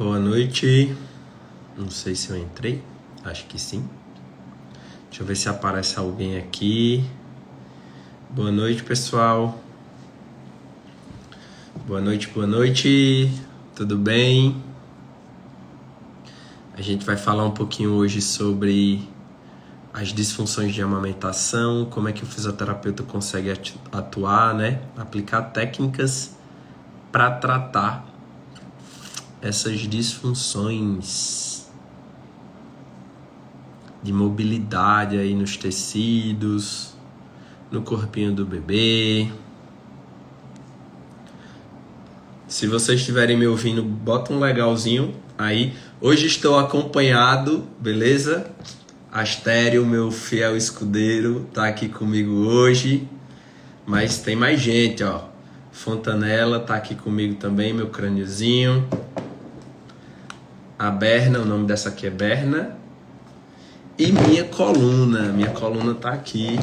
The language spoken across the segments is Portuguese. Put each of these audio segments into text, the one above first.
Boa noite. Não sei se eu entrei. Acho que sim. Deixa eu ver se aparece alguém aqui. Boa noite, pessoal. Boa noite, boa noite. Tudo bem? A gente vai falar um pouquinho hoje sobre as disfunções de amamentação, como é que o fisioterapeuta consegue atuar, né? Aplicar técnicas para tratar essas disfunções de mobilidade aí nos tecidos, no corpinho do bebê. Se vocês estiverem me ouvindo, bota um legalzinho aí. Hoje estou acompanhado, beleza? Astério, meu fiel escudeiro, tá aqui comigo hoje. Mas tem mais gente, ó. Fontanella tá aqui comigo também, meu crâniozinho. A Berna, o nome dessa aqui é Berna. E minha coluna tá aqui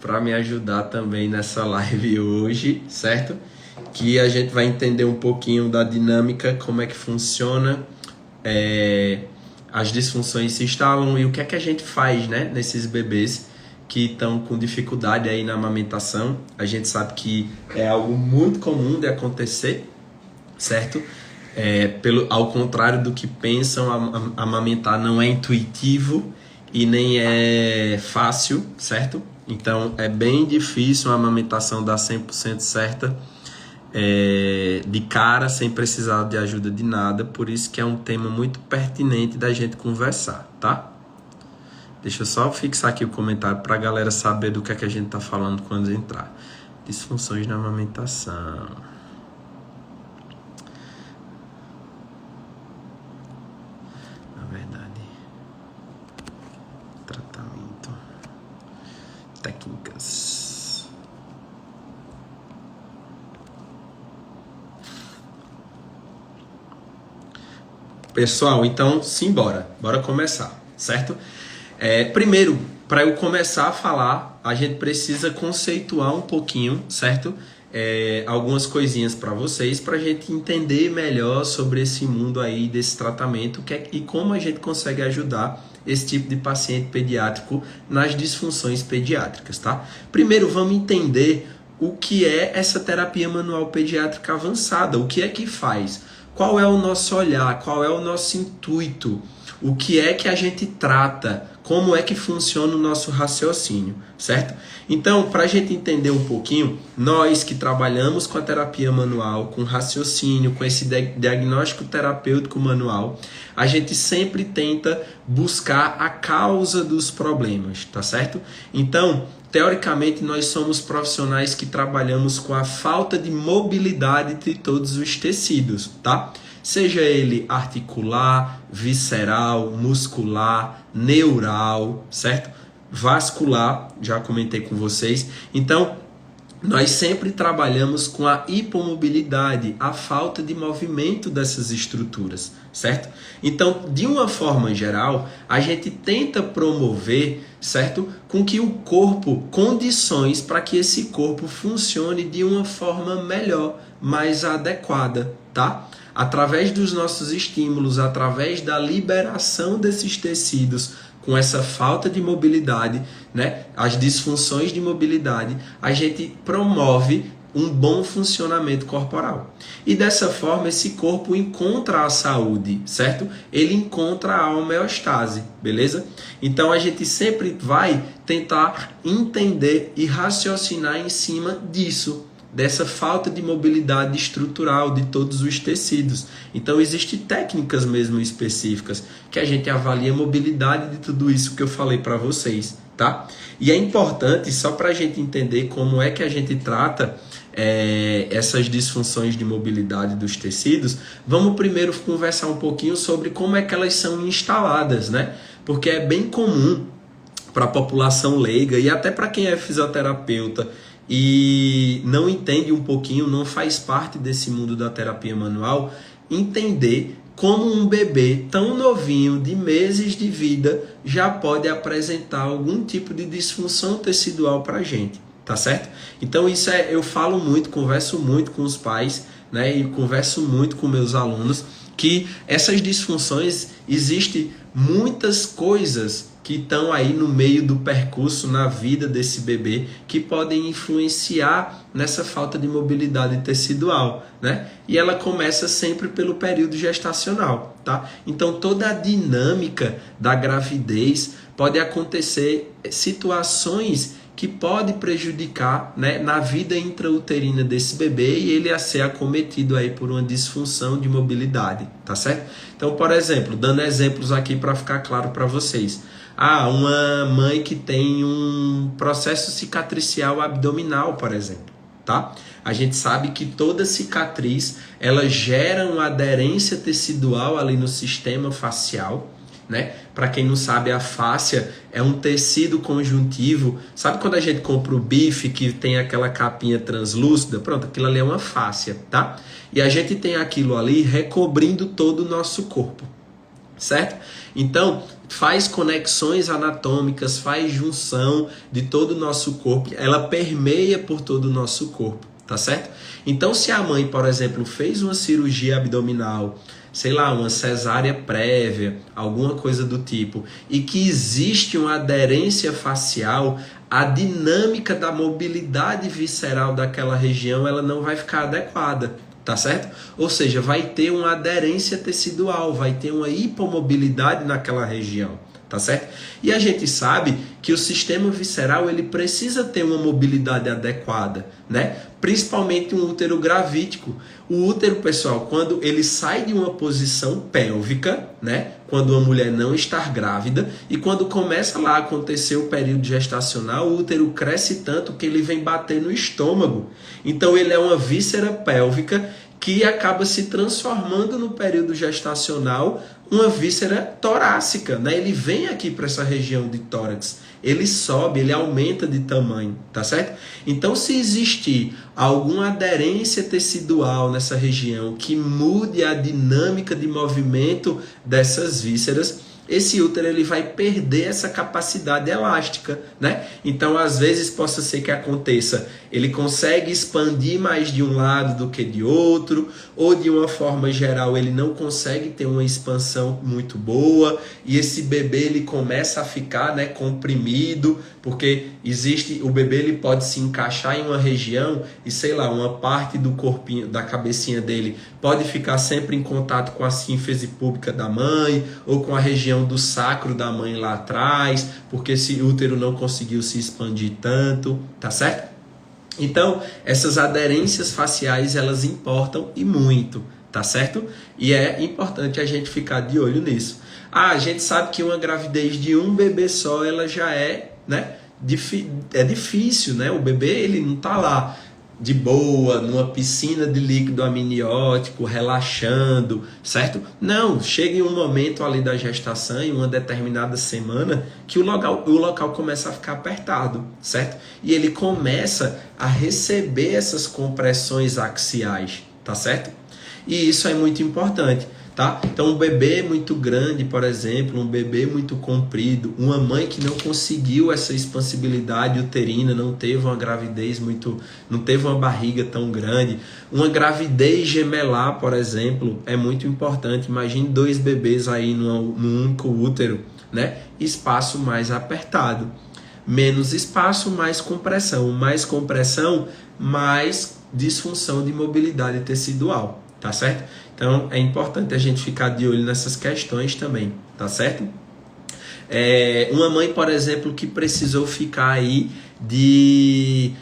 para me ajudar também nessa live hoje, certo? Que a gente vai entender um pouquinho da dinâmica, como é que funciona, as disfunções se instalam e o que é que a gente faz, né, nesses bebês que estão com dificuldade aí na amamentação. A gente sabe que é algo muito comum de acontecer, certo? Ao contrário do que pensam, amamentar não é intuitivo e nem é fácil, certo? Então é bem difícil a amamentação dar 100% certa de cara, sem precisar de ajuda de nada. Por isso que é um tema muito pertinente da gente conversar, tá? Deixa eu só fixar aqui o comentário para a galera saber do que é que a gente tá falando quando entrar. Disfunções na amamentação. Técnicas. Pessoal, então simbora, bora começar, certo? Primeiro, para eu começar a falar, a gente precisa conceituar um pouquinho, certo? Algumas coisinhas para vocês, para a gente entender melhor sobre esse mundo aí desse tratamento e como a gente consegue ajudar esse tipo de paciente pediátrico nas disfunções pediátricas, tá? Primeiro, vamos entender o que é essa terapia manual pediátrica avançada, o que é que faz, qual é o nosso olhar, qual é o nosso intuito, o que é que a gente trata, como é que funciona o nosso raciocínio, certo? Então, para a gente entender um pouquinho, nós que trabalhamos com a terapia manual, com raciocínio, com esse diagnóstico terapêutico manual, a gente sempre tenta buscar a causa dos problemas, tá certo? Então, teoricamente, nós somos profissionais que trabalhamos com a falta de mobilidade de todos os tecidos, tá? Seja ele articular, visceral, muscular, neural, certo? Vascular, já comentei com vocês. Então, nós sempre trabalhamos com a hipomobilidade, a falta de movimento dessas estruturas, certo? Então, de uma forma geral, a gente tenta promover, certo? Com que o corpo, condições para que esse corpo funcione de uma forma melhor, mais adequada, tá? Através dos nossos estímulos, através da liberação desses tecidos com essa falta de mobilidade, né, as disfunções de mobilidade, a gente promove um bom funcionamento corporal. E dessa forma, esse corpo encontra a saúde, certo? Ele encontra a homeostase, beleza? Então, a gente sempre vai tentar entender e raciocinar em cima disso, dessa falta de mobilidade estrutural de todos os tecidos. Então, existem técnicas mesmo específicas que a gente avalia a mobilidade de tudo isso que eu falei para vocês, tá? E é importante, só para a gente entender como é que a gente trata essas disfunções de mobilidade dos tecidos, vamos primeiro conversar um pouquinho sobre como é que elas são instaladas, né? Porque é bem comum para a população leiga e até para quem é fisioterapeuta e não entende um pouquinho, não faz parte desse mundo da terapia manual, entender como um bebê tão novinho, de meses de vida, já pode apresentar algum tipo de disfunção tecidual para a gente, tá certo? Então isso eu falo muito, converso muito com os pais, né, e converso muito com meus alunos, que essas disfunções, existem muitas coisas que estão aí no meio do percurso na vida desse bebê que podem influenciar nessa falta de mobilidade tecidual, né? E ela começa sempre pelo período gestacional, tá? Então toda a dinâmica da gravidez pode acontecer situações que pode prejudicar, né, na vida intrauterina desse bebê e ele a ser acometido aí por uma disfunção de mobilidade, tá certo? Então, por exemplo, dando exemplos aqui para ficar claro para vocês. Uma mãe que tem um processo cicatricial abdominal, por exemplo, tá? A gente sabe que toda cicatriz, ela gera uma aderência tecidual ali no sistema facial, né? Para quem não sabe, a fáscia é um tecido conjuntivo. Sabe quando a gente compra o bife que tem aquela capinha translúcida? Pronto, aquilo ali é uma fáscia, tá? E a gente tem aquilo ali recobrindo todo o nosso corpo, certo? Então, faz conexões anatômicas, faz junção de todo o nosso corpo, ela permeia por todo o nosso corpo, tá certo? Então, se a mãe, por exemplo, fez uma cirurgia abdominal, sei lá, uma cesárea prévia, alguma coisa do tipo, e que existe uma aderência facial, a dinâmica da mobilidade visceral daquela região, ela não vai ficar adequada, tá certo? Ou seja, vai ter uma aderência tecidual, vai ter uma hipomobilidade naquela região, tá certo? E a gente sabe que o sistema visceral, ele precisa ter uma mobilidade adequada, né? Principalmente um útero gravídico. O útero, pessoal, quando ele sai de uma posição pélvica, né? Quando a mulher não está grávida, e quando começa lá a acontecer o período gestacional, o útero cresce tanto que ele vem bater no estômago. Então ele é uma víscera pélvica que acaba se transformando no período gestacional uma víscera torácica, né? Ele vem aqui para essa região de tórax, ele sobe, ele aumenta de tamanho, tá certo? Então, se existir alguma aderência tecidual nessa região que mude a dinâmica de movimento dessas vísceras, esse útero ele vai perder essa capacidade elástica, né? Então, às vezes, possa ser que aconteça, ele consegue expandir mais de um lado do que de outro, ou de uma forma geral, ele não consegue ter uma expansão muito boa, e esse bebê ele começa a ficar, né, comprimido, porque o bebê ele pode se encaixar em uma região e, sei lá, uma parte do corpinho, da cabecinha dele pode ficar sempre em contato com a sínfise púbica da mãe, ou com a região do sacro da mãe lá atrás, porque esse útero não conseguiu se expandir tanto, tá certo? Então, essas aderências faciais, elas importam e muito, tá certo? E é importante a gente ficar de olho nisso. A gente sabe que uma gravidez de um bebê só, ela já é, né, é difícil, né? O bebê, ele não tá lá de boa, numa piscina de líquido amniótico, relaxando, certo? Não, chega em um momento ali da gestação, em uma determinada semana, que o local começa a ficar apertado, certo? E ele começa a receber essas compressões axiais, tá certo? E isso é muito importante, tá? Então, um bebê muito grande, por exemplo, um bebê muito comprido, uma mãe que não conseguiu essa expansibilidade uterina, não teve uma gravidez não teve uma barriga tão grande, uma gravidez gemelar, por exemplo, é muito importante. Imagine 2 bebês aí num único útero, né? Espaço mais apertado. Menos espaço, mais compressão. Mais compressão, mais disfunção de mobilidade tecidual, tá certo? Então, é importante a gente ficar de olho nessas questões também, tá certo? Uma mãe, por exemplo, que precisou ficar aí de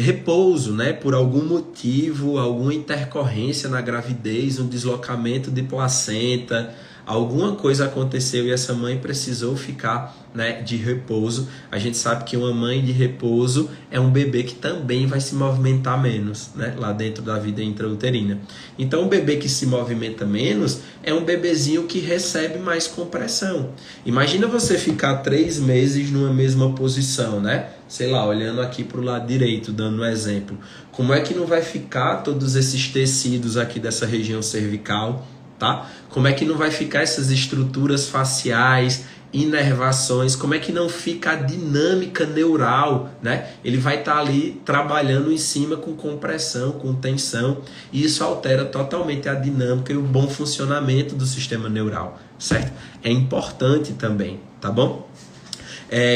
repouso, né? Por algum motivo, alguma intercorrência na gravidez, um deslocamento de placenta, alguma coisa aconteceu e essa mãe precisou ficar, né, de repouso. A gente sabe que uma mãe de repouso é um bebê que também vai se movimentar menos, né, lá dentro da vida intrauterina. Então, um bebê que se movimenta menos é um bebezinho que recebe mais compressão. Imagina você ficar 3 meses numa mesma posição, né? Sei lá, olhando aqui para o lado direito, dando um exemplo. Como é que não vai ficar todos esses tecidos aqui dessa região cervical, tá? Como é que não vai ficar essas estruturas faciais inervações, como é que não fica a dinâmica neural, né? Ele vai estar ali trabalhando em cima com compressão, com tensão, e isso altera totalmente a dinâmica e o bom funcionamento do sistema neural, certo? É importante também, tá bom?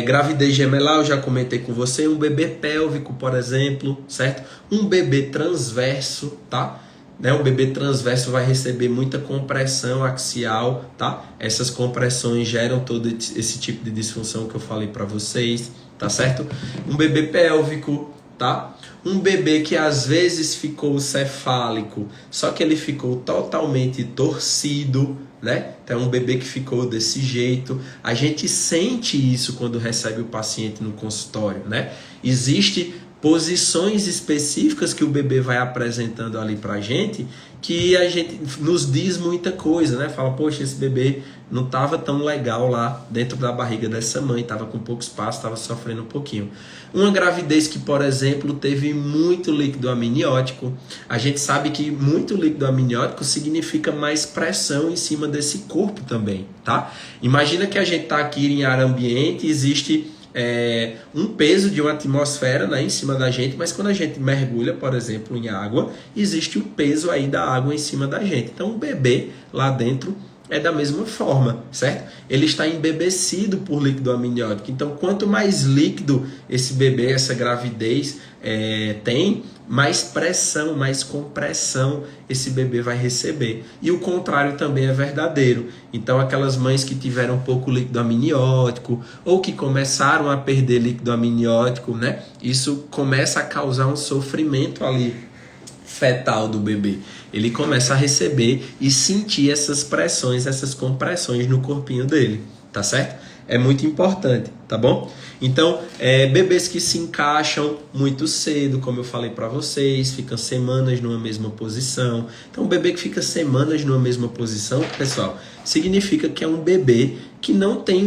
Gravidez gemelar, eu já comentei com você, um bebê pélvico, por exemplo, certo? Um bebê transverso, tá? Um bebê transverso vai receber muita compressão axial, tá? Essas compressões geram todo esse tipo de disfunção que eu falei para vocês, tá certo? Um bebê pélvico, tá? Um bebê que às vezes ficou cefálico, só que ele ficou totalmente torcido, né? Então, um bebê que ficou desse jeito, a gente sente isso quando recebe o paciente no consultório, né? Existe posições específicas que o bebê vai apresentando ali pra gente, que a gente nos diz muita coisa, né? Fala, poxa, esse bebê não estava tão legal lá dentro da barriga dessa mãe, estava com pouco espaço, estava sofrendo um pouquinho. Uma gravidez que, por exemplo, teve muito líquido amniótico, a gente sabe que muito líquido amniótico significa mais pressão em cima desse corpo também, tá? Imagina que a gente está aqui em ar ambiente, existe um peso de uma atmosfera, né, em cima da gente, mas quando a gente mergulha, por exemplo, em água, existe o peso aí da água em cima da gente. Então o bebê lá dentro é da mesma forma, certo? Ele está embebecido por líquido amniótico. Então quanto mais líquido esse bebê, essa gravidez tem, mais pressão, mais compressão esse bebê vai receber. E o contrário também é verdadeiro. Então aquelas mães que tiveram pouco líquido amniótico ou que começaram a perder líquido amniótico, né? Isso começa a causar um sofrimento ali fetal do bebê. Ele começa a receber e sentir essas pressões, essas compressões no corpinho dele, tá certo? É muito importante, tá bom? Então, bebês que se encaixam muito cedo, como eu falei para vocês, ficam semanas numa mesma posição. Então, um bebê que fica semanas numa mesma posição, pessoal, significa que é um bebê que não tem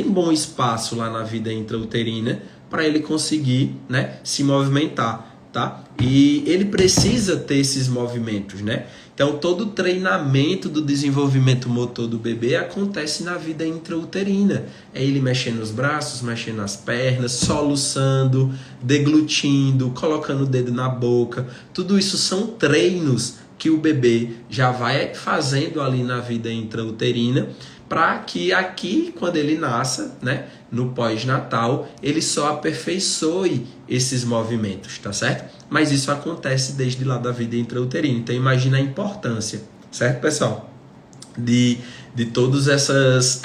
bom espaço lá na vida intrauterina para ele conseguir, né, se movimentar, tá? E ele precisa ter esses movimentos, né? Então, todo o treinamento do desenvolvimento motor do bebê acontece na vida intrauterina. É ele mexendo os braços, mexendo as pernas, soluçando, deglutindo, colocando o dedo na boca. Tudo isso são treinos que o bebê já vai fazendo ali na vida intrauterina, para que aqui, quando ele nasça, né, no pós-natal, ele só aperfeiçoe esses movimentos, tá certo? Mas isso acontece desde lá da vida intrauterina. Então imagina a importância, certo, pessoal? De todas essas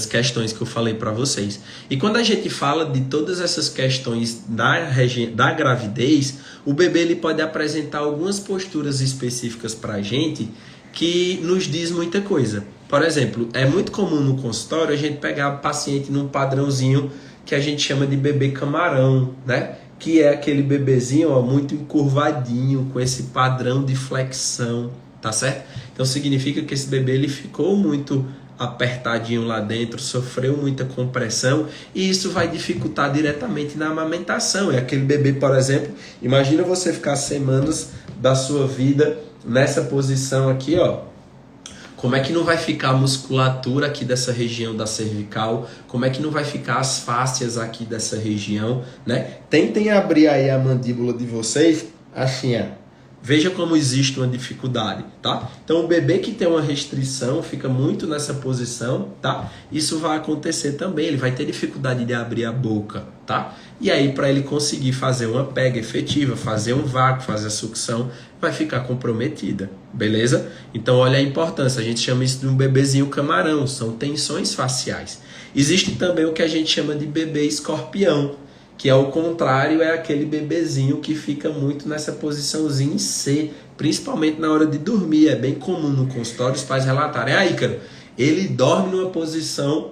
questões que eu falei para vocês. E quando a gente fala de todas essas questões da gravidez, o bebê ele pode apresentar algumas posturas específicas para a gente que nos diz muita coisa. Por exemplo, é muito comum no consultório a gente pegar paciente num padrãozinho que a gente chama de bebê camarão, né? Que é aquele bebezinho, ó, muito encurvadinho, com esse padrão de flexão, tá certo? Então significa que esse bebê ele ficou muito apertadinho lá dentro, sofreu muita compressão e isso vai dificultar diretamente na amamentação. É aquele bebê, por exemplo, imagina você ficar semanas da sua vida nessa posição aqui, ó. Como é que não vai ficar a musculatura aqui dessa região da cervical? Como é que não vai ficar as fáscias aqui dessa região, né? Tentem abrir aí a mandíbula de vocês, assim, ó. Veja como existe uma dificuldade, tá? Então, o bebê que tem uma restrição, fica muito nessa posição, tá? Isso vai acontecer também, ele vai ter dificuldade de abrir a boca, tá? E aí, para ele conseguir fazer uma pega efetiva, fazer um vácuo, fazer a sucção, vai ficar comprometida, beleza? Então, olha a importância, a gente chama isso de um bebezinho camarão, são tensões faciais. Existe também o que a gente chama de bebê escorpião, que é o contrário, é aquele bebezinho que fica muito nessa posiçãozinha em C, principalmente na hora de dormir. É bem comum no consultório os pais relatarem: ah, Ícaro, ele dorme numa posição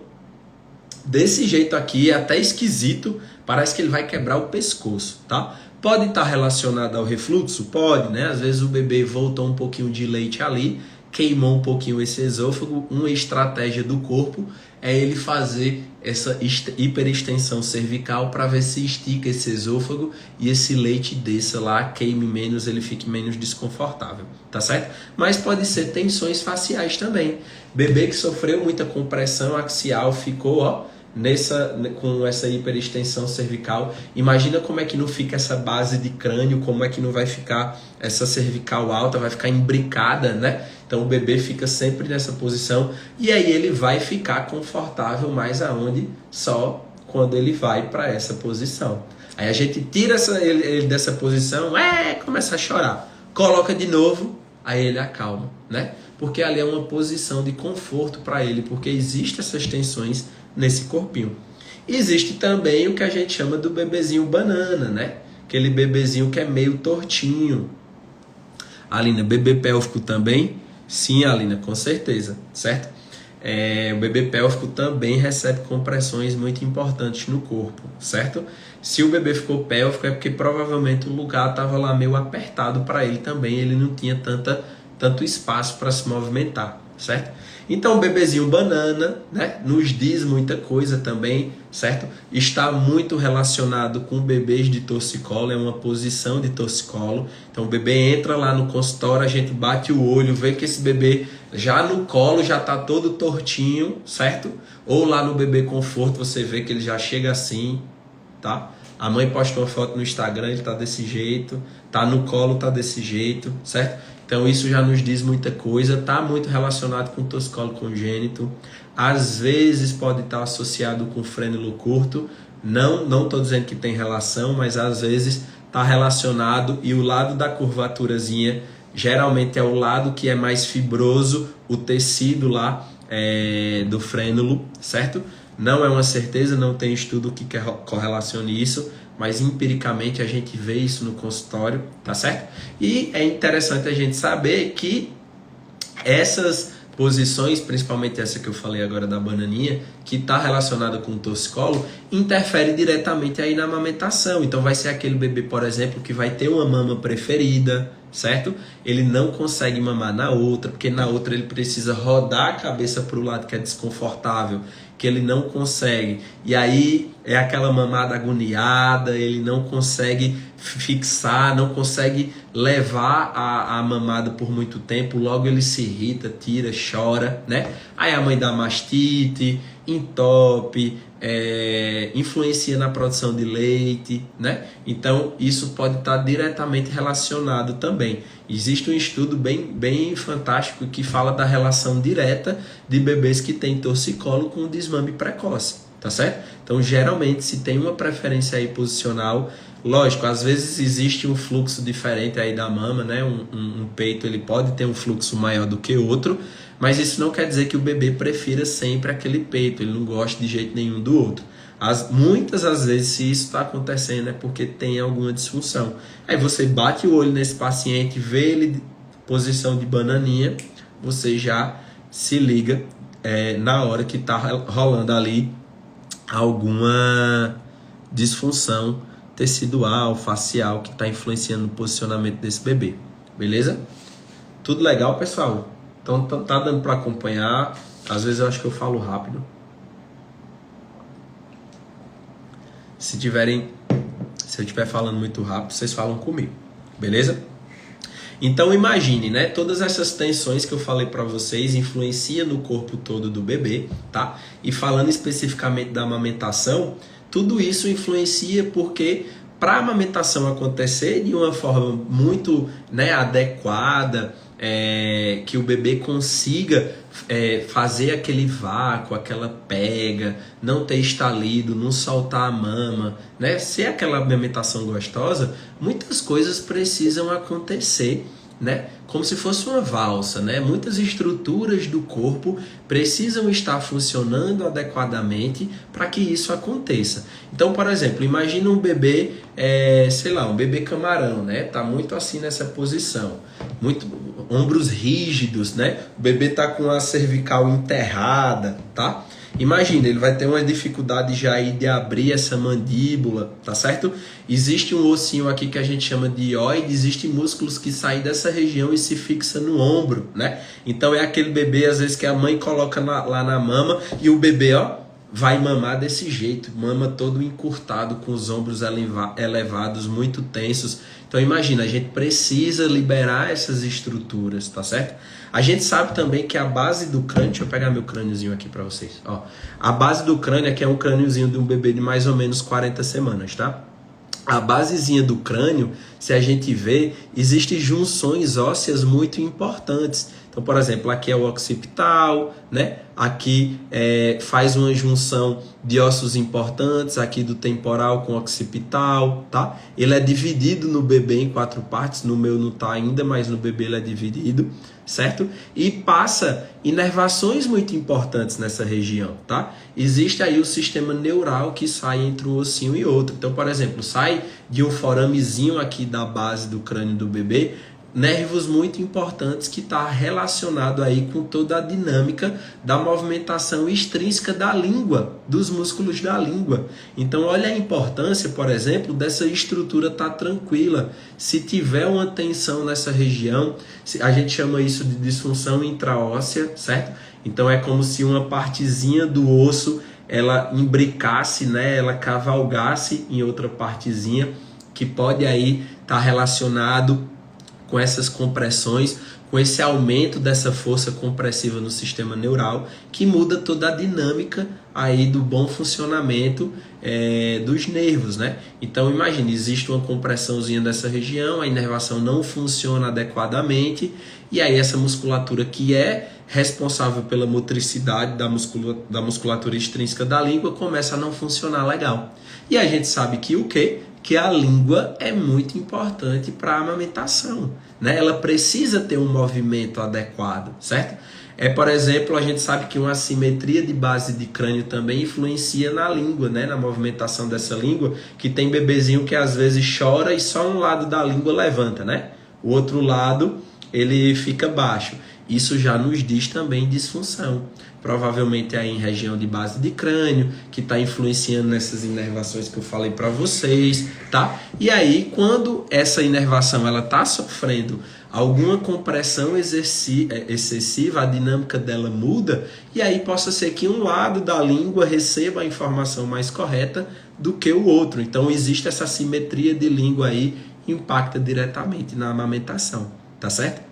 desse jeito aqui, é até esquisito, parece que ele vai quebrar o pescoço, tá? Pode estar relacionado ao refluxo? Pode, né? Às vezes o bebê voltou um pouquinho de leite ali, queimou um pouquinho esse esôfago, uma estratégia do corpo é ele fazer essa hiperextensão cervical para ver se estica esse esôfago e esse leite desça lá, queime menos, ele fique menos desconfortável, tá certo? Mas pode ser tensões faciais também. Bebê que sofreu muita compressão axial ficou, ó, com essa hiperextensão cervical. Imagina como é que não fica essa base de crânio, como é que não vai ficar essa cervical alta, vai ficar imbricada, né? Então o bebê fica sempre nessa posição e aí ele vai ficar confortável mais aonde? Só quando ele vai para essa posição. Aí a gente tira ele dessa posição, começa a chorar. Coloca de novo, aí ele acalma, né? Porque ali é uma posição de conforto para ele, porque existem essas tensões nesse corpinho. Existe também o que a gente chama do bebezinho banana, né? Aquele bebezinho que é meio tortinho. Alina, bebê pélvico também? Sim, Alina, com certeza, certo? O bebê pélvico também recebe compressões muito importantes no corpo, certo? Se o bebê ficou pélvico é porque provavelmente o lugar estava lá meio apertado para ele também, ele não tinha tanto espaço para se movimentar, certo? Então o bebezinho banana, né, nos diz muita coisa também, certo? Está muito relacionado com bebês de torcicolo, é uma posição de torcicolo. Então o bebê entra lá no consultório, a gente bate o olho, vê que esse bebê já no colo já está todo tortinho, certo? Ou lá no bebê conforto você vê que ele já chega assim, tá? A mãe postou uma foto no Instagram, ele tá desse jeito, tá no colo, tá desse jeito, certo? Então isso já nos diz muita coisa, está muito relacionado com torcicolo congênito, às vezes pode estar associado com frênulo curto, não estou dizendo que tem relação, mas às vezes está relacionado e o lado da curvaturazinha geralmente é o lado que é mais fibroso, o tecido lá do frênulo, certo? Não é uma certeza, não tem estudo que correlacione isso, mas empiricamente a gente vê isso no consultório, tá certo? E é interessante a gente saber que essas posições, principalmente essa que eu falei agora da bananinha, que está relacionada com o torcicolo, interfere diretamente aí na amamentação. Então vai ser aquele bebê, por exemplo, que vai ter uma mama preferida, certo? Ele não consegue mamar na outra, porque na outra ele precisa rodar a cabeça para o lado que é desconfortável, que ele não consegue. E aí é aquela mamada agoniada, ele não consegue fixar, não consegue levar a mamada por muito tempo, logo ele se irrita, tira, chora, né? Aí a mãe dá mastite, entope, influencia na produção de leite, né? Então isso pode estar diretamente relacionado também. Existe um estudo bem fantástico que fala da relação direta de bebês que têm torcicolo com desmame precoce, tá certo? Então geralmente se tem uma preferência aí posicional, lógico, às vezes existe um fluxo diferente aí da mama, né? Um peito ele pode ter um fluxo maior do que outro, mas isso não quer dizer que o bebê prefira sempre aquele peito, ele não gosta de jeito nenhum do outro. Muitas das vezes, se isso está acontecendo, é porque tem alguma disfunção. Aí você bate o olho nesse paciente, vê ele em posição de bananinha, você já se liga na hora que está rolando ali alguma disfunção tecidual, facial, que está influenciando no posicionamento desse bebê. Beleza? Tudo legal, pessoal? Então tá dando para acompanhar. Às vezes eu acho que eu falo rápido. Se eu estiver falando muito rápido, vocês falam comigo. Beleza? Então imagine, né? Todas essas tensões que eu falei para vocês influenciam no corpo todo do bebê, tá? E falando especificamente da amamentação, tudo isso influencia porque para a amamentação acontecer de uma forma muito, né, adequada, que o bebê consiga fazer aquele vácuo, aquela pega, não ter estalido, não soltar a mama, né? Ser aquela amamentação gostosa, muitas coisas precisam acontecer, né? Como se fosse uma valsa, né? Muitas estruturas do corpo precisam estar funcionando adequadamente para que isso aconteça. Então, por exemplo, imagina um bebê, um bebê camarão, né? Tá muito assim nessa posição, muito ombros rígidos, né? O bebê tá com a cervical enterrada, tá? Imagina, ele vai ter uma dificuldade já aí de abrir essa mandíbula, tá certo? Existe um ossinho aqui que a gente chama de hioide, existem músculos que saem dessa região e se fixam no ombro, né? Então é aquele bebê, às vezes, que a mãe coloca lá na mama e o bebê, ó, vai mamar desse jeito, mama todo encurtado, com os ombros elevados, muito tensos. Então imagina, a gente precisa liberar essas estruturas, tá certo? A gente sabe também que a base do crânio, deixa eu pegar meu crâniozinho aqui para vocês, ó. A base do crânio aqui é um crâniozinho de um bebê de mais ou menos 40 semanas, tá? A basezinha do crânio, se a gente vê, existem junções ósseas muito importantes. Então, por exemplo, aqui é o occipital, né? Aqui faz uma junção de ossos importantes, aqui do temporal com o occipital, tá? Ele é dividido no bebê em 4 partes, no meu não tá ainda, mas no bebê ele é dividido, certo? E passa inervações muito importantes nessa região, tá? Existe aí o sistema neural que sai entre um ossinho e outro. Então, por exemplo, sai de um foramezinho aqui da base do crânio do bebê, nervos muito importantes que está relacionado aí com toda a dinâmica da movimentação extrínseca da língua, dos músculos da língua. Então olha a importância, por exemplo, dessa estrutura estar tranquila. Se tiver uma tensão nessa região, a gente chama isso de disfunção intraóssea, certo? Então é como se uma partezinha do osso ela imbricasse, né? Ela cavalgasse em outra partezinha que pode aí estar relacionado com essas compressões, com esse aumento dessa força compressiva no sistema neural, que muda toda a dinâmica aí do bom funcionamento dos nervos, né? Então imagine, existe uma compressãozinha dessa região, a inervação não funciona adequadamente, e aí essa musculatura que é responsável pela motricidade da musculatura extrínseca da língua começa a não funcionar legal. E a gente sabe que o quê? Que a língua é muito importante para a amamentação, né? Ela precisa ter um movimento adequado, certo? Por exemplo, a gente sabe que uma assimetria de base de crânio também influencia na língua, né? Na movimentação dessa língua, que tem bebezinho que às vezes chora e só um lado da língua levanta, né? O outro lado ele fica baixo. Isso já nos diz também disfunção. Provavelmente aí em região de base de crânio, que está influenciando nessas inervações que eu falei para vocês, tá? E aí, quando essa inervação ela está sofrendo alguma compressão excessiva, a dinâmica dela muda, e aí possa ser que um lado da língua receba a informação mais correta do que o outro. Então, existe essa simetria de língua aí, impacta diretamente na amamentação, tá certo?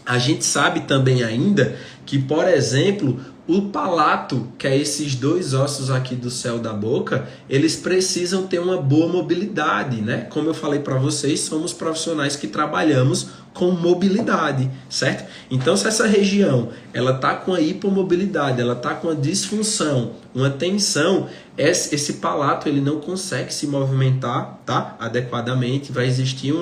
A gente sabe também ainda que, por exemplo, o palato, que é esses 2 ossos aqui do céu da boca, eles precisam ter uma boa mobilidade, né? Como eu falei para vocês, somos profissionais que trabalhamos com mobilidade, certo? Então, se essa região ela tá com a hipomobilidade, ela tá com a disfunção, uma tensão, esse palato ele não consegue se movimentar, tá? Adequadamente, vai existir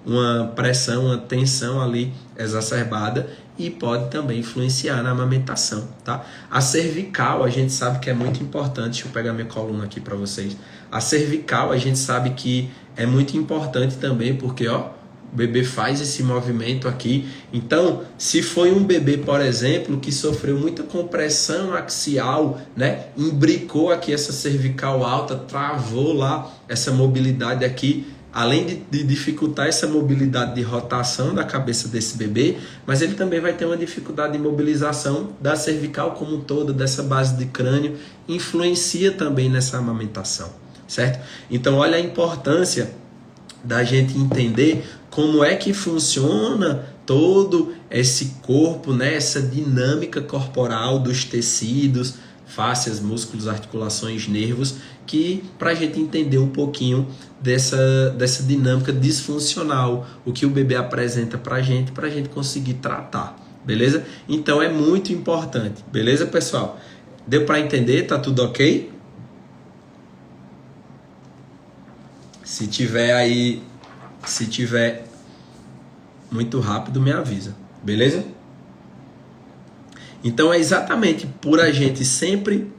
uma pressão, uma tensão ali exacerbada e pode também influenciar na amamentação, tá? A cervical, a gente sabe que é muito importante. Deixa eu pegar minha coluna aqui para vocês. A cervical, a gente sabe que é muito importante também, porque, ó, o bebê faz esse movimento aqui. Então, se foi um bebê, por exemplo, que sofreu muita compressão axial, né? Imbricou aqui essa cervical alta, travou lá essa mobilidade aqui, além de dificultar essa mobilidade de rotação da cabeça desse bebê, mas ele também vai ter uma dificuldade de mobilização da cervical como um todo, dessa base de crânio, influencia também nessa amamentação, certo? Então, olha a importância da gente entender como é que funciona todo esse corpo, né? Essa dinâmica corporal dos tecidos, fáscias, músculos, articulações, nervos, que para a gente entender um pouquinho dessa dinâmica disfuncional, o que o bebê apresenta para a gente conseguir tratar, beleza? Então é muito importante, beleza, pessoal? Deu para entender? Tá tudo ok? Se tiver muito rápido, me avisa, beleza? Então é exatamente por a gente sempre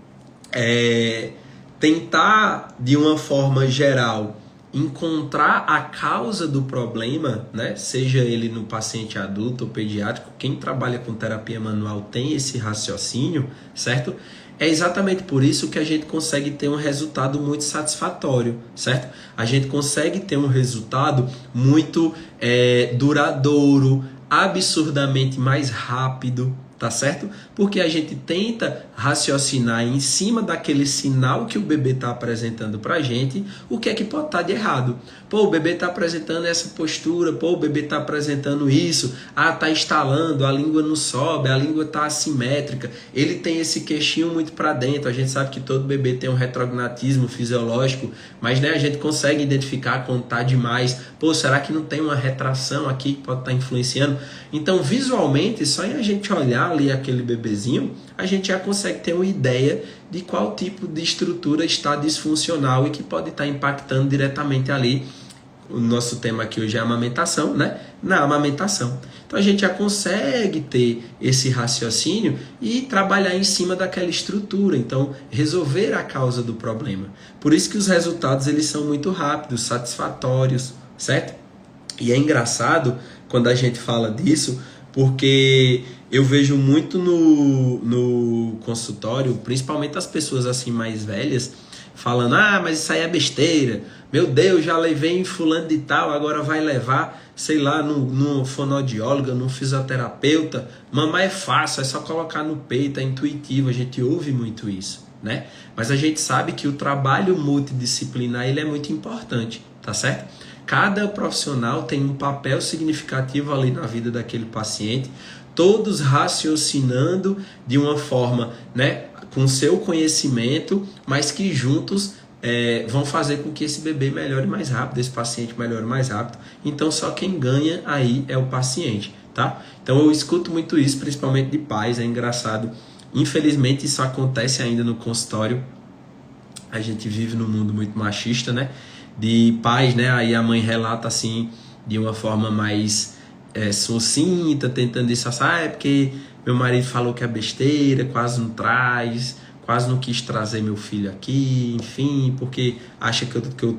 tentar, de uma forma geral, encontrar a causa do problema, né? Seja ele no paciente adulto ou pediátrico, quem trabalha com terapia manual tem esse raciocínio, certo? é exatamente por isso que a gente consegue ter um resultado muito satisfatório, certo? A gente consegue ter um resultado muito duradouro, absurdamente mais rápido, tá certo? Porque a gente tenta raciocinar em cima daquele sinal que o bebê está apresentando pra gente, o que é que pode estar de errado. Pô, o bebê está apresentando essa postura, pô, o bebê está apresentando isso, tá estalando, a língua não sobe, a língua tá assimétrica, ele tem esse queixinho muito para dentro. A gente sabe que todo bebê tem um retrognatismo fisiológico, mas né, a gente consegue identificar quando tá demais. Pô, será que não tem uma retração aqui que pode estar influenciando? Então, visualmente, só em a gente olhar ali aquele bebezinho, a gente já consegue ter uma ideia de qual tipo de estrutura está disfuncional e que pode estar impactando diretamente ali. O nosso tema aqui hoje é a amamentação, né? Na amamentação. Então a gente já consegue ter esse raciocínio e trabalhar em cima daquela estrutura. Então, resolver a causa do problema. Por isso que os resultados eles são muito rápidos, satisfatórios, certo? E é engraçado quando a gente fala disso, porque eu vejo muito no consultório, principalmente as pessoas assim mais velhas, falando, mas isso aí é besteira, meu Deus, já levei em fulano de tal, agora vai levar, sei lá, num fonoaudiólogo, num fisioterapeuta, mamãe é fácil, é só colocar no peito, é intuitivo, a gente ouve muito isso, né? Mas a gente sabe que o trabalho multidisciplinar ele é muito importante, tá certo? Cada profissional tem um papel significativo ali na vida daquele paciente, todos raciocinando de uma forma, né, com seu conhecimento, mas que juntos vão fazer com que esse bebê melhore mais rápido, esse paciente melhore mais rápido. Então só quem ganha aí é o paciente, tá? Então eu escuto muito isso, principalmente de pais, é engraçado. Infelizmente isso acontece ainda no consultório. A gente vive num mundo muito machista, né? De pais, né? Aí a mãe relata assim de uma forma mais sucinta, tentando disfarçar, porque meu marido falou que é besteira, quase não traz, quase não quis trazer meu filho aqui, enfim, porque acha que eu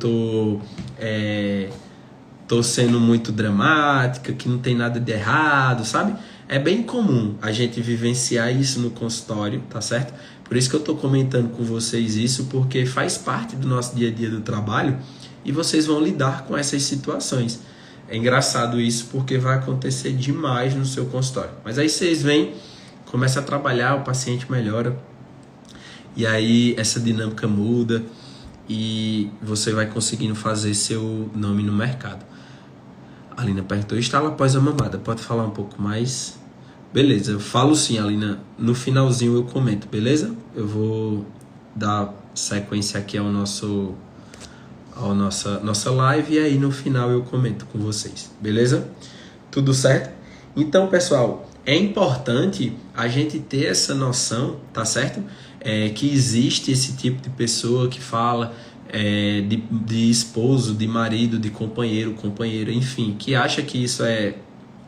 tô sendo muito dramática, que não tem nada de errado, sabe? É bem comum a gente vivenciar isso no consultório, tá certo? Por isso que eu tô comentando com vocês isso, porque faz parte do nosso dia a dia do trabalho e vocês vão lidar com essas situações. É engraçado isso porque vai acontecer demais no seu consultório. Mas aí vocês vêm, começa a trabalhar, o paciente melhora. E aí essa dinâmica muda e você vai conseguindo fazer seu nome no mercado. A Alina perguntou, instala após a mamada. Pode falar um pouco mais? Beleza, eu falo sim, Alina. No finalzinho eu comento, beleza? Eu vou dar sequência aqui ao nossa live e aí no final eu comento com vocês, beleza? Tudo certo? Então, pessoal, é importante a gente ter essa noção, tá certo? Que existe esse tipo de pessoa que fala de esposo, de marido, de companheiro, companheira, enfim, que acha que isso é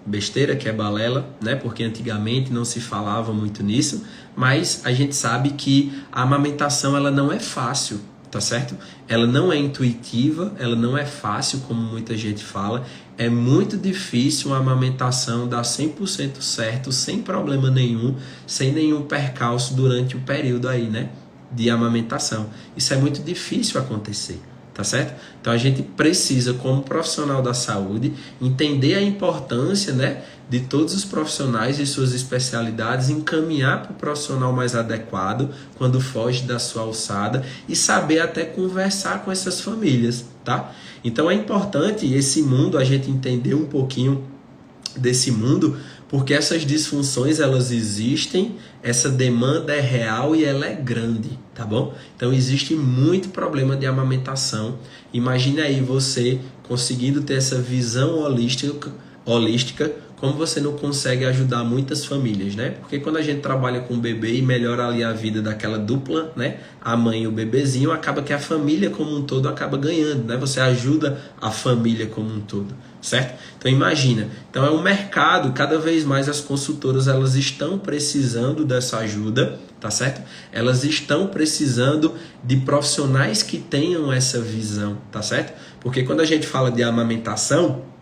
besteira, que é balela, né? Porque antigamente não se falava muito nisso, mas a gente sabe que a amamentação ela não é fácil, tá certo? Ela não é intuitiva, ela não é fácil, como muita gente fala. É muito difícil a amamentação dar 100% certo, sem problema nenhum, sem nenhum percalço durante o período aí, né, de amamentação. Isso é muito difícil acontecer, tá certo? Então a gente precisa, como profissional da saúde, entender a importância, né, de todos os profissionais e suas especialidades, encaminhar para o profissional mais adequado quando foge da sua alçada e saber até conversar com essas famílias, tá? Então é importante esse mundo, a gente entender um pouquinho desse mundo, porque essas disfunções elas existem, essa demanda é real e ela é grande, tá bom? Então existe muito problema de amamentação. Imagine aí você conseguindo ter essa visão holística, como você não consegue ajudar muitas famílias, né? Porque quando a gente trabalha com o bebê e melhora ali a vida daquela dupla, né? A mãe e o bebezinho, acaba que a família como um todo acaba ganhando, né? Você ajuda a família como um todo, certo? Então imagina, então é um mercado, cada vez mais as consultoras elas estão precisando dessa ajuda, tá certo? Elas estão precisando de profissionais que tenham essa visão, tá certo? Porque quando a gente fala de amamentação,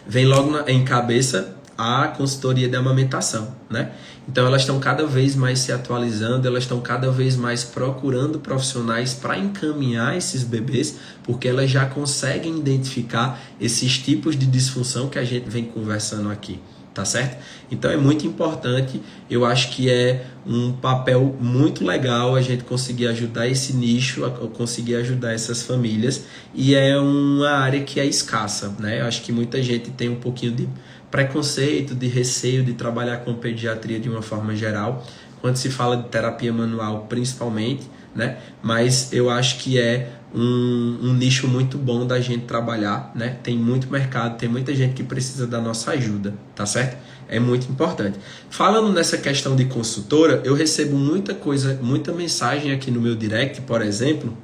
vem logo em cabeça a consultoria de amamentação, né? Então elas estão cada vez mais se atualizando, elas estão cada vez mais procurando profissionais para encaminhar esses bebês, porque elas já conseguem identificar esses tipos de disfunção que a gente vem conversando aqui, tá certo? Então é muito importante, eu acho que é um papel muito legal a gente conseguir ajudar esse nicho, conseguir ajudar essas famílias, e é uma área que é escassa, né? Eu acho que muita gente tem um pouquinho de preconceito, de receio de trabalhar com pediatria de uma forma geral, quando se fala de terapia manual principalmente, né? Mas eu acho que é um nicho muito bom da gente trabalhar, né? Tem muito mercado, tem muita gente que precisa da nossa ajuda, tá certo? É muito importante. Falando nessa questão de consultora, eu recebo muita coisa, muita mensagem aqui no meu direct, por exemplo,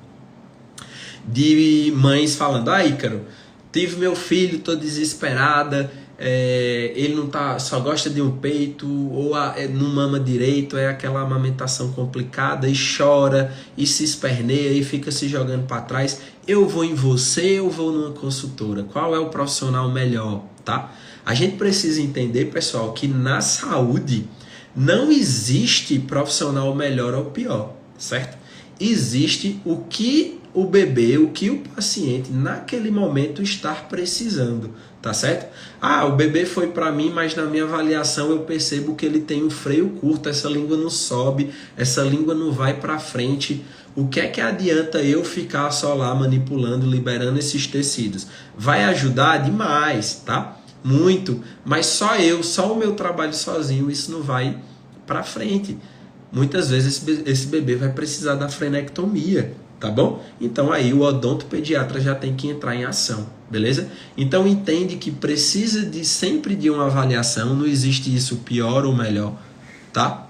de mães falando: ah, Ícaro, tive meu filho, tô desesperada, ele não tá, só gosta de um peito, ou não mama direito, é aquela amamentação complicada, e chora, e se esperneia, e fica se jogando para trás. Eu vou em você ou vou numa consultora? Qual é o profissional melhor, tá? A gente precisa entender, pessoal, que na saúde não existe profissional melhor ou pior, certo? Existe o que o bebê, o que o paciente naquele momento está precisando, tá certo? Ah, o bebê foi para mim, mas na minha avaliação eu percebo que ele tem um freio curto, essa língua não sobe, essa língua não vai para frente. O que é que adianta eu ficar só lá manipulando, liberando esses tecidos? Vai ajudar demais, tá? Muito, mas só o meu trabalho sozinho, isso não vai para frente. Muitas vezes esse bebê vai precisar da frenectomia, tá bom? Então aí o odontopediatra já tem que entrar em ação, beleza? Então entende que precisa sempre de uma avaliação, não existe isso pior ou melhor, tá?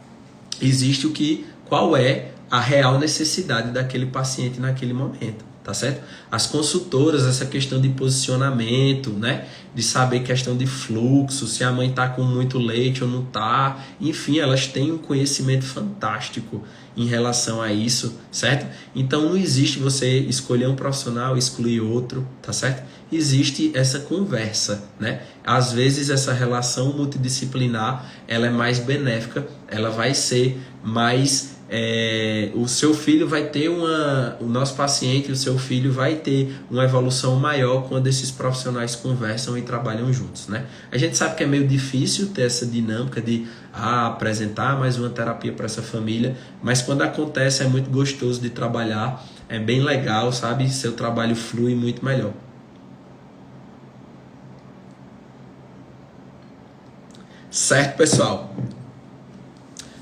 Existe qual é a real necessidade daquele paciente naquele momento, tá certo? As consultoras, essa questão de posicionamento, né? De saber questão de fluxo, se a mãe tá com muito leite ou não tá, enfim, elas têm um conhecimento fantástico em relação a isso, certo? Então não existe você escolher um profissional e excluir outro, tá certo? Existe essa conversa, né? Às vezes essa relação multidisciplinar, ela é mais benéfica, ela vai ser mais... o seu filho vai ter o nosso paciente, o seu filho vai ter uma evolução maior quando esses profissionais conversam e trabalham juntos, né? A gente sabe que é meio difícil ter essa dinâmica de apresentar mais uma terapia para essa família, mas quando acontece é muito gostoso de trabalhar, é bem legal, sabe? Seu trabalho flui muito melhor. Certo, pessoal?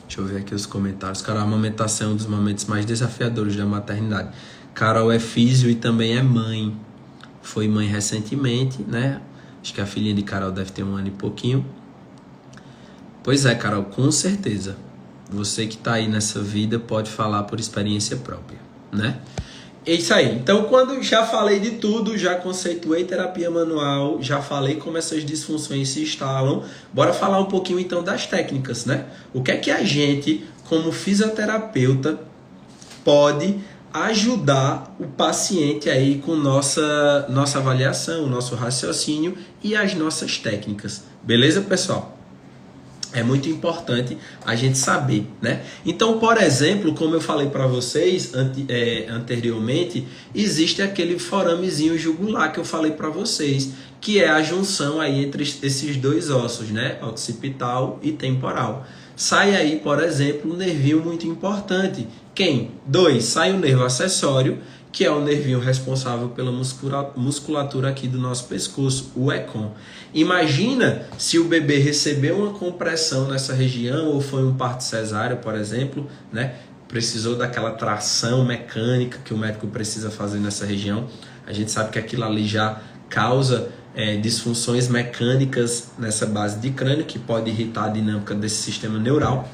Deixa eu ver aqui os comentários. Cara, a amamentação é um dos momentos mais desafiadores da maternidade. Carol é físio e também é mãe. Foi mãe recentemente, né? Acho que a filhinha de Carol deve ter 1 ano e pouquinho. Pois é, Carol, com certeza. Você que tá aí nessa vida pode falar por experiência própria, né? É isso aí. Então, quando já falei de tudo, já conceituei terapia manual, já falei como essas disfunções se instalam, bora falar um pouquinho então das técnicas, né? O que é que a gente, como fisioterapeuta, pode ajudar o paciente aí com nossa avaliação, nosso raciocínio e as nossas técnicas. Beleza, pessoal? É muito importante a gente saber, né? Então, por exemplo, como eu falei para vocês anteriormente, existe aquele foramezinho jugular que eu falei para vocês, que é a junção aí entre esses dois ossos, né? Occipital e temporal. Sai aí, por exemplo, um nervinho muito importante. Quem? 2. Sai o nervo acessório, que é o nervinho responsável pela musculatura aqui do nosso pescoço, o ECOM. Imagina se o bebê recebeu uma compressão nessa região, ou foi um parto cesáreo, por exemplo, né? Precisou daquela tração mecânica que o médico precisa fazer nessa região. A gente sabe que aquilo ali já causa disfunções mecânicas nessa base de crânio, que pode irritar a dinâmica desse sistema neural.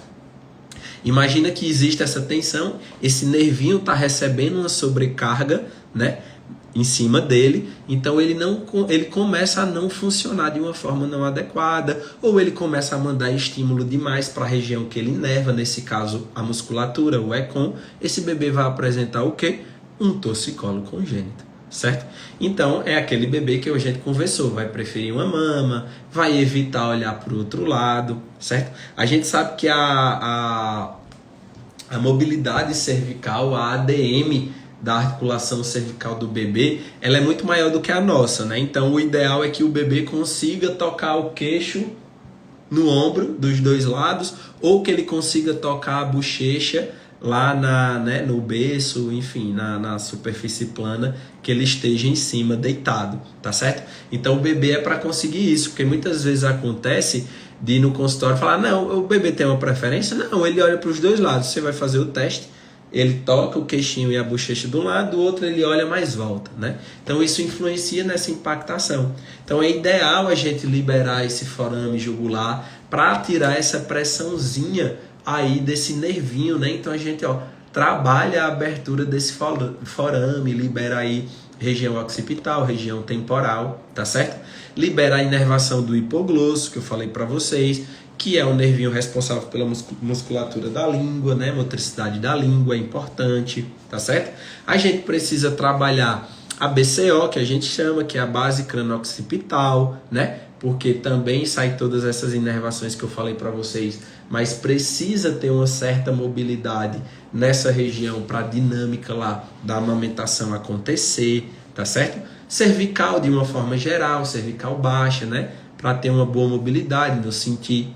Imagina que existe essa tensão, esse nervinho está recebendo uma sobrecarga, né, em cima dele, então ele começa a não funcionar de uma forma não adequada, ou ele começa a mandar estímulo demais para a região que ele inerva, nesse caso a musculatura, o ECOM. Esse bebê vai apresentar o quê? Um torcicolo congênito, certo? Então, é aquele bebê que a gente conversou, vai preferir uma mama, vai evitar olhar para o outro lado, certo? A gente sabe que a mobilidade cervical, a ADM da articulação cervical do bebê, ela é muito maior do que a nossa, né? Então, o ideal é que o bebê consiga tocar o queixo no ombro dos dois lados, ou que ele consiga tocar a bochecha lá no berço, enfim, na superfície plana, que ele esteja em cima, deitado, tá certo? Então, o bebê é para conseguir isso, porque muitas vezes acontece de ir no consultório falar, não, o bebê tem uma preferência? Não, ele olha para os dois lados, você vai fazer o teste, ele toca o queixinho e a bochecha de um lado, do outro ele olha mais volta, né? Então isso influencia nessa impactação. Então é ideal a gente liberar esse forame jugular para tirar essa pressãozinha aí desse nervinho, né? Então a gente, trabalha a abertura desse forame, libera aí região occipital, região temporal, tá certo? Libera a inervação do hipoglosso, que eu falei para vocês, que é o nervinho responsável pela musculatura da língua, né? Motricidade da língua é importante, tá certo? A gente precisa trabalhar a BCO, que a gente chama, que é a base crânio-occipital, né? Porque também sai todas essas inervações que eu falei para vocês, mas precisa ter uma certa mobilidade nessa região para a dinâmica lá da amamentação acontecer, tá certo? Cervical de uma forma geral, cervical baixa, né? Para ter uma boa mobilidade, não sentir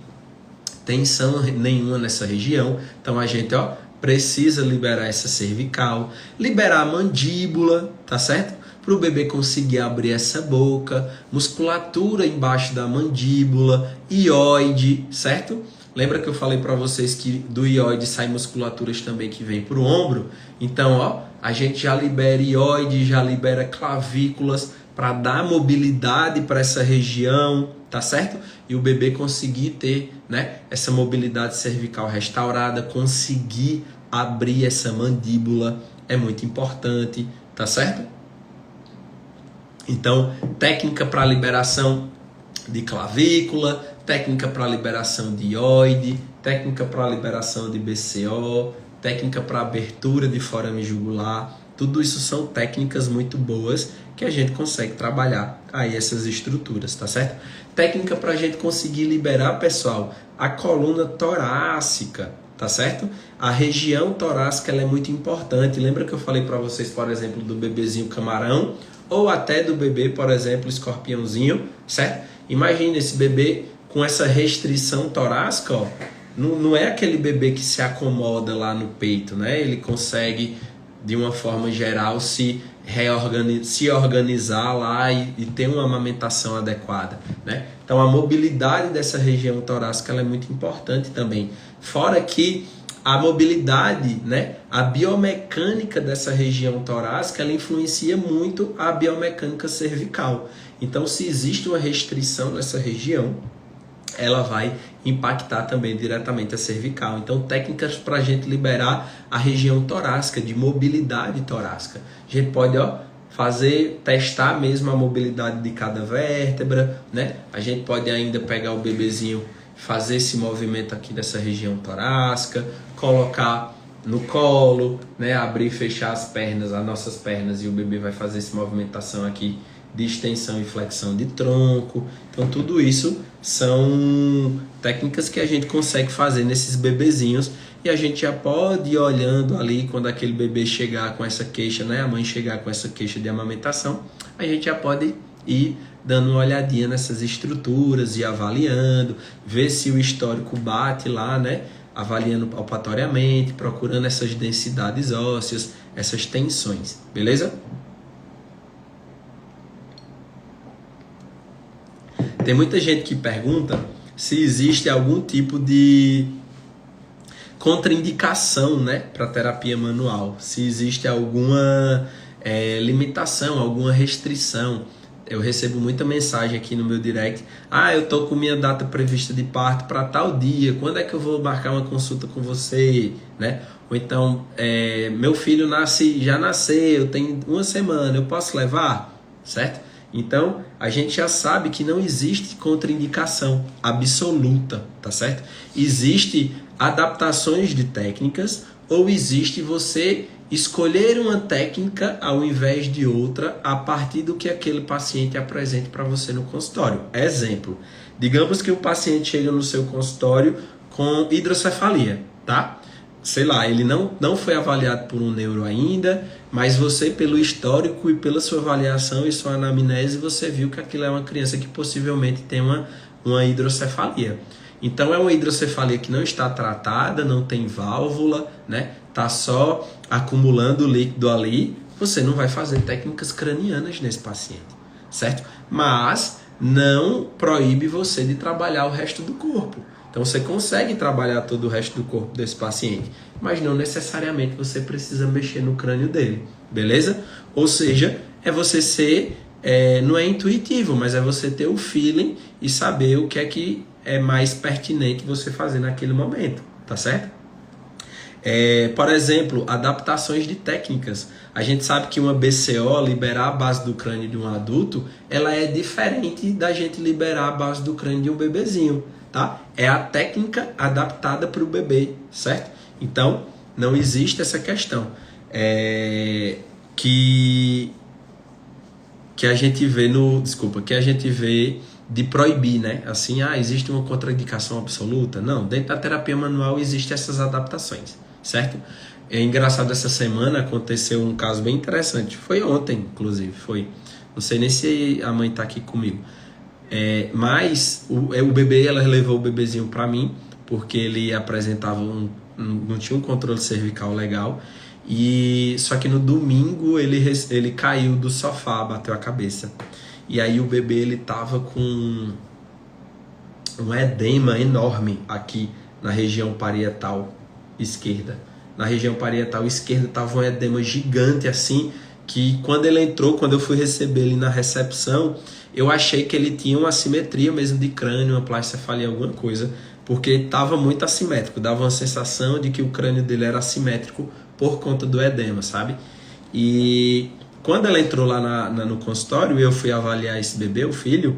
tensão nenhuma nessa região. Então a gente precisa liberar essa cervical, liberar a mandíbula, tá certo? Para o bebê conseguir abrir essa boca, musculatura embaixo da mandíbula, ióide, certo? Lembra que eu falei para vocês que do ióide saem musculaturas também que vêm para o ombro? Então, a gente já libera ióide, já libera clavículas para dar mobilidade para essa região, tá certo? E o bebê conseguir ter, né, essa mobilidade cervical restaurada, conseguir abrir essa mandíbula é muito importante, tá certo? Então, técnica para liberação de clavícula, técnica para liberação de ióide, técnica para liberação de BCO, técnica para abertura de forame jugular. Tudo isso são técnicas muito boas que a gente consegue trabalhar aí essas estruturas, tá certo? Técnica para a gente conseguir liberar, pessoal, a coluna torácica, tá certo? A região torácica ela é muito importante. Lembra que eu falei para vocês, por exemplo, do bebezinho camarão ou até do bebê, por exemplo, escorpiãozinho, certo? Imagina esse bebê com essa restrição torácica, não é aquele bebê que se acomoda lá no peito, né? Ele consegue, de uma forma geral, se organizar lá e ter uma amamentação adequada, né? Então a mobilidade dessa região torácica ela é muito importante também. Fora que a mobilidade, né, a biomecânica dessa região torácica, ela influencia muito a biomecânica cervical. Então, se existe uma restrição nessa região, ela vai impactar também diretamente a cervical. Então, técnicas para a gente liberar a região torácica, de mobilidade torácica. A gente pode, testar mesmo a mobilidade de cada vértebra, né? A gente pode ainda pegar o bebezinho, fazer esse movimento aqui dessa região torácica, colocar no colo, né? Abrir e fechar as pernas, as nossas pernas, e o bebê vai fazer essa movimentação aqui de extensão e flexão de tronco. Então tudo isso são técnicas que a gente consegue fazer nesses bebezinhos, e a gente já pode ir olhando ali quando aquele bebê chegar com essa queixa, né? A mãe chegar com essa queixa de amamentação, a gente já pode ir dando uma olhadinha nessas estruturas e avaliando, ver se o histórico bate lá, né? Avaliando palpatoriamente, procurando essas densidades ósseas, essas tensões, beleza? Tem muita gente que pergunta se existe algum tipo de contraindicação, né, para terapia manual, se existe alguma limitação, alguma restrição. Eu recebo muita mensagem aqui no meu direct: eu tô com minha data prevista de parto para tal dia, quando é que eu vou marcar uma consulta com você, né? Ou então, meu filho já nasceu, tem uma semana, eu posso levar? Certo? Então, a gente já sabe que não existe contraindicação absoluta, tá certo? Existe adaptações de técnicas, ou existe você escolher uma técnica ao invés de outra a partir do que aquele paciente apresente para você no consultório. Exemplo, digamos que o paciente chega no seu consultório com hidrocefalia, tá? Sei lá, ele não foi avaliado por um neuro ainda, mas você, pelo histórico e pela sua avaliação e sua anamnese, você viu que aquilo é uma criança que possivelmente tem uma hidrocefalia. Então é uma hidrocefalia que não está tratada, não tem válvula, né? Tá só acumulando líquido ali. Você não vai fazer técnicas cranianas nesse paciente, certo? Mas não proíbe você de trabalhar o resto do corpo. Então você consegue trabalhar todo o resto do corpo desse paciente, mas não necessariamente você precisa mexer no crânio dele, beleza? Ou seja, é você ser, não é intuitivo, mas é você ter o feeling e saber o que é mais pertinente você fazer naquele momento, tá certo? Por exemplo, adaptações de técnicas. A gente sabe que uma BCO, liberar a base do crânio de um adulto, ela é diferente da gente liberar a base do crânio de um bebezinho, tá? É a técnica adaptada para o bebê, certo? Então, não existe essa questão que a gente vê que a gente vê de proibir, né? Assim, existe uma contraindicação absoluta? Não, dentro da terapia manual existem essas adaptações, certo? É engraçado, essa semana aconteceu um caso bem interessante. Foi ontem, inclusive, foi. Não sei nem se a mãe tá aqui comigo. Mas o bebê, ela levou o bebezinho para mim, porque ele apresentava não tinha um controle cervical legal. E só que no domingo ele caiu do sofá, bateu a cabeça. E aí o bebê, ele tava com um edema enorme aqui na região parietal esquerda. Na região parietal esquerda tava um edema gigante assim, que quando ele entrou, quando eu fui receber ele na recepção, eu achei que ele tinha uma assimetria mesmo de crânio, uma plasticefalia, alguma coisa, porque estava muito assimétrico, dava uma sensação de que o crânio dele era assimétrico por conta do edema, sabe? E quando ela entrou lá no consultório e eu fui avaliar esse bebê, o filho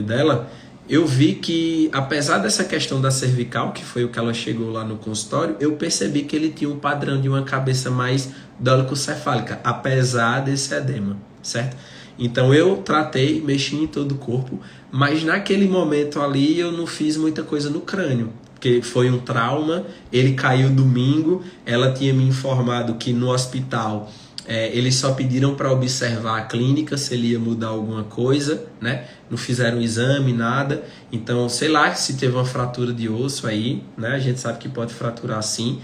dela, eu vi que, apesar dessa questão da cervical, que foi o que ela chegou lá no consultório, eu percebi que ele tinha um padrão de uma cabeça mais dólico-cefálica, apesar desse edema, certo? Então eu tratei, mexi em todo o corpo, mas naquele momento ali eu não fiz muita coisa no crânio, porque foi um trauma, ele caiu domingo, ela tinha me informado que no hospital eles só pediram para observar a clínica, se ele ia mudar alguma coisa, né? Não fizeram exame, nada. Então, sei lá, se teve uma fratura de osso aí, né? A gente sabe que pode fraturar sim,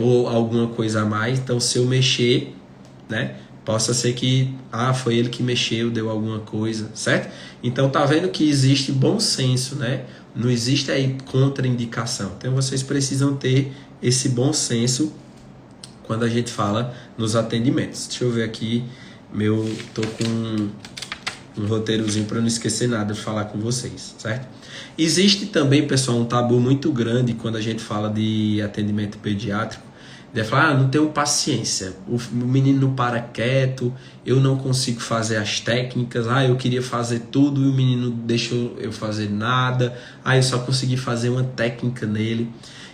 ou alguma coisa a mais. Então, se eu mexer, né? Possa ser que, foi ele que mexeu, deu alguma coisa, certo? Então, tá vendo que existe bom senso, né? Não existe aí contraindicação. Então, vocês precisam ter esse bom senso quando a gente fala nos atendimentos. Deixa eu ver aqui, tô com um roteirozinho para não esquecer nada de falar com vocês, certo? Existe também, pessoal, um tabu muito grande quando a gente fala de atendimento pediátrico, de falar, não tenho paciência, o menino não para quieto, eu não consigo fazer as técnicas, eu queria fazer tudo e o menino não deixa eu fazer nada, eu só consegui fazer uma técnica nele.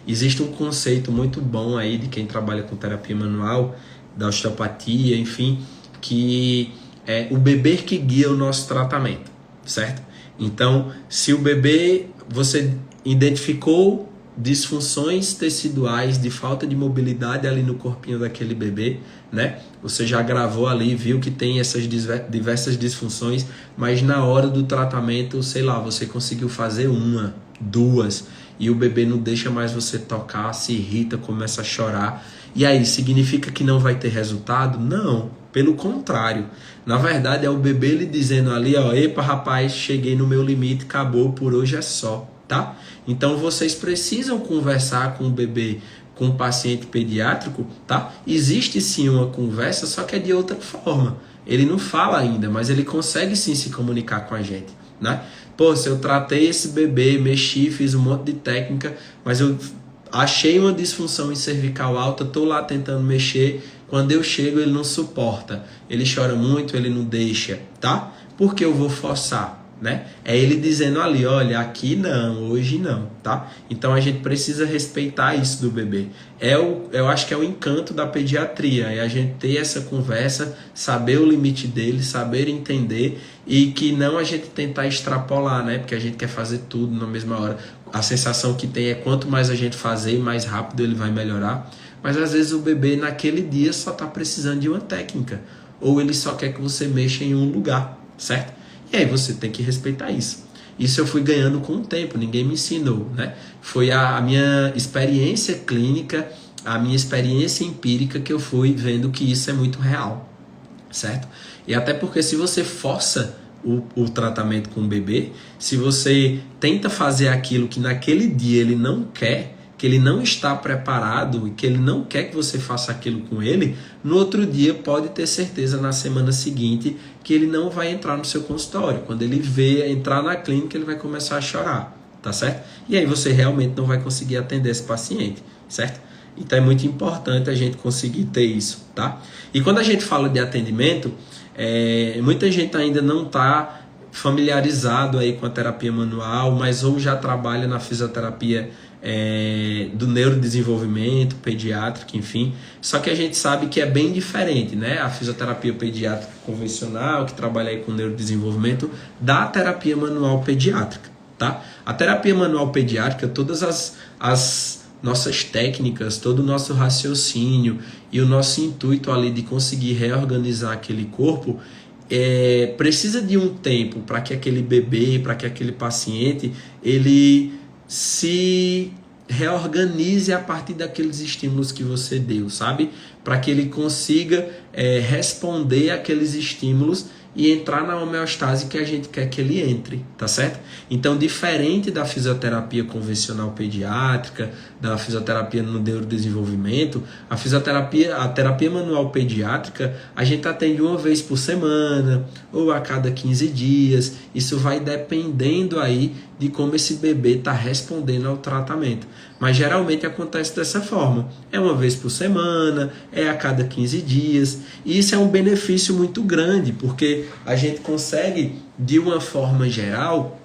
Existe um conceito muito bom aí de quem trabalha com terapia manual, da osteopatia, enfim, que é o bebê que guia o nosso tratamento, certo? Então, se o bebê, você identificou disfunções teciduais de falta de mobilidade ali no corpinho daquele bebê, né? Você já gravou ali, viu que tem essas diversas disfunções, mas na hora do tratamento, sei lá, você conseguiu fazer uma, duas, e o bebê não deixa mais você tocar, se irrita, começa a chorar. E aí, significa que não vai ter resultado? Não, pelo contrário. Na verdade, é o bebê lhe dizendo ali, epa rapaz, cheguei no meu limite, acabou, por hoje é só, tá? Então, vocês precisam conversar com o bebê, com o paciente pediátrico, tá? Existe sim uma conversa, só que é de outra forma. Ele não fala ainda, mas ele consegue sim se comunicar com a gente, né? Pô, se eu tratei esse bebê, mexi, fiz um monte de técnica, mas eu achei uma disfunção em cervical alta, tô lá tentando mexer, quando eu chego ele não suporta, ele chora muito, ele não deixa, tá? Por que eu vou forçar? né? É ele dizendo ali, olha, aqui não, hoje não, tá? Então a gente precisa respeitar isso do bebê. Eu acho que é o encanto da pediatria, é a gente ter essa conversa, saber o limite dele, saber entender e que não a gente tentar extrapolar, né? Porque a gente quer fazer tudo na mesma hora. A sensação que tem é quanto mais a gente fazer, mais rápido ele vai melhorar. Mas às vezes o bebê naquele dia só está precisando de uma técnica. Ou ele só quer que você mexa em um lugar, certo? E aí você tem que respeitar isso. Isso eu fui ganhando com o tempo, ninguém me ensinou, né? Foi a minha experiência clínica, a minha experiência empírica que eu fui vendo que isso é muito real, certo? E até porque se você força o tratamento com o bebê, se você tenta fazer aquilo que naquele dia ele não quer, que ele não está preparado e que ele não quer que você faça aquilo com ele, no outro dia pode ter certeza na semana seguinte que ele não vai entrar no seu consultório. Quando ele entrar na clínica, ele vai começar a chorar, tá certo? E aí você realmente não vai conseguir atender esse paciente, certo? Então é muito importante a gente conseguir ter isso, tá? E quando a gente fala de atendimento, muita gente ainda não está familiarizado aí com a terapia manual, mas ou já trabalha na fisioterapia do neurodesenvolvimento, pediátrica, enfim. Só que a gente sabe que é bem diferente, né? A fisioterapia pediátrica convencional, que trabalha aí com neurodesenvolvimento, da terapia manual pediátrica, tá? A terapia manual pediátrica, todas as nossas técnicas, todo o nosso raciocínio e o nosso intuito ali de conseguir reorganizar aquele corpo, precisa de um tempo para que aquele bebê, para que aquele paciente, ele se reorganize a partir daqueles estímulos que você deu, sabe? Para que ele consiga responder àqueles estímulos e entrar na homeostase que a gente quer que ele entre, tá certo? Então, diferente da fisioterapia convencional pediátrica, da fisioterapia no neurodesenvolvimento, a terapia manual pediátrica, a gente atende uma vez por semana ou a cada 15 dias. Isso vai dependendo aí de como esse bebê está respondendo ao tratamento. Mas geralmente acontece dessa forma. É uma vez por semana, é a cada 15 dias. E isso é um benefício muito grande, porque a gente consegue, de uma forma geral,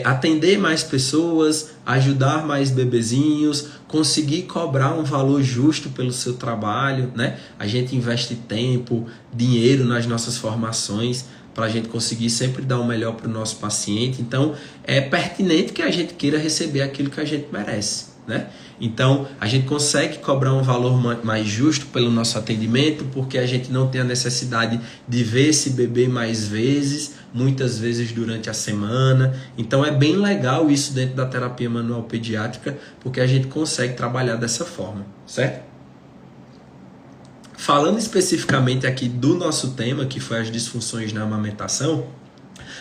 atender mais pessoas, ajudar mais bebezinhos, conseguir cobrar um valor justo pelo seu trabalho, né? A gente investe tempo, dinheiro nas nossas formações para a gente conseguir sempre dar o melhor para o nosso paciente. Então, é pertinente que a gente queira receber aquilo que a gente merece, né? Então, a gente consegue cobrar um valor mais justo pelo nosso atendimento, porque a gente não tem a necessidade de ver esse bebê mais vezes, muitas vezes durante a semana. Então, é bem legal isso dentro da terapia manual pediátrica, porque a gente consegue trabalhar dessa forma, certo? Falando especificamente aqui do nosso tema, que foi as disfunções na amamentação,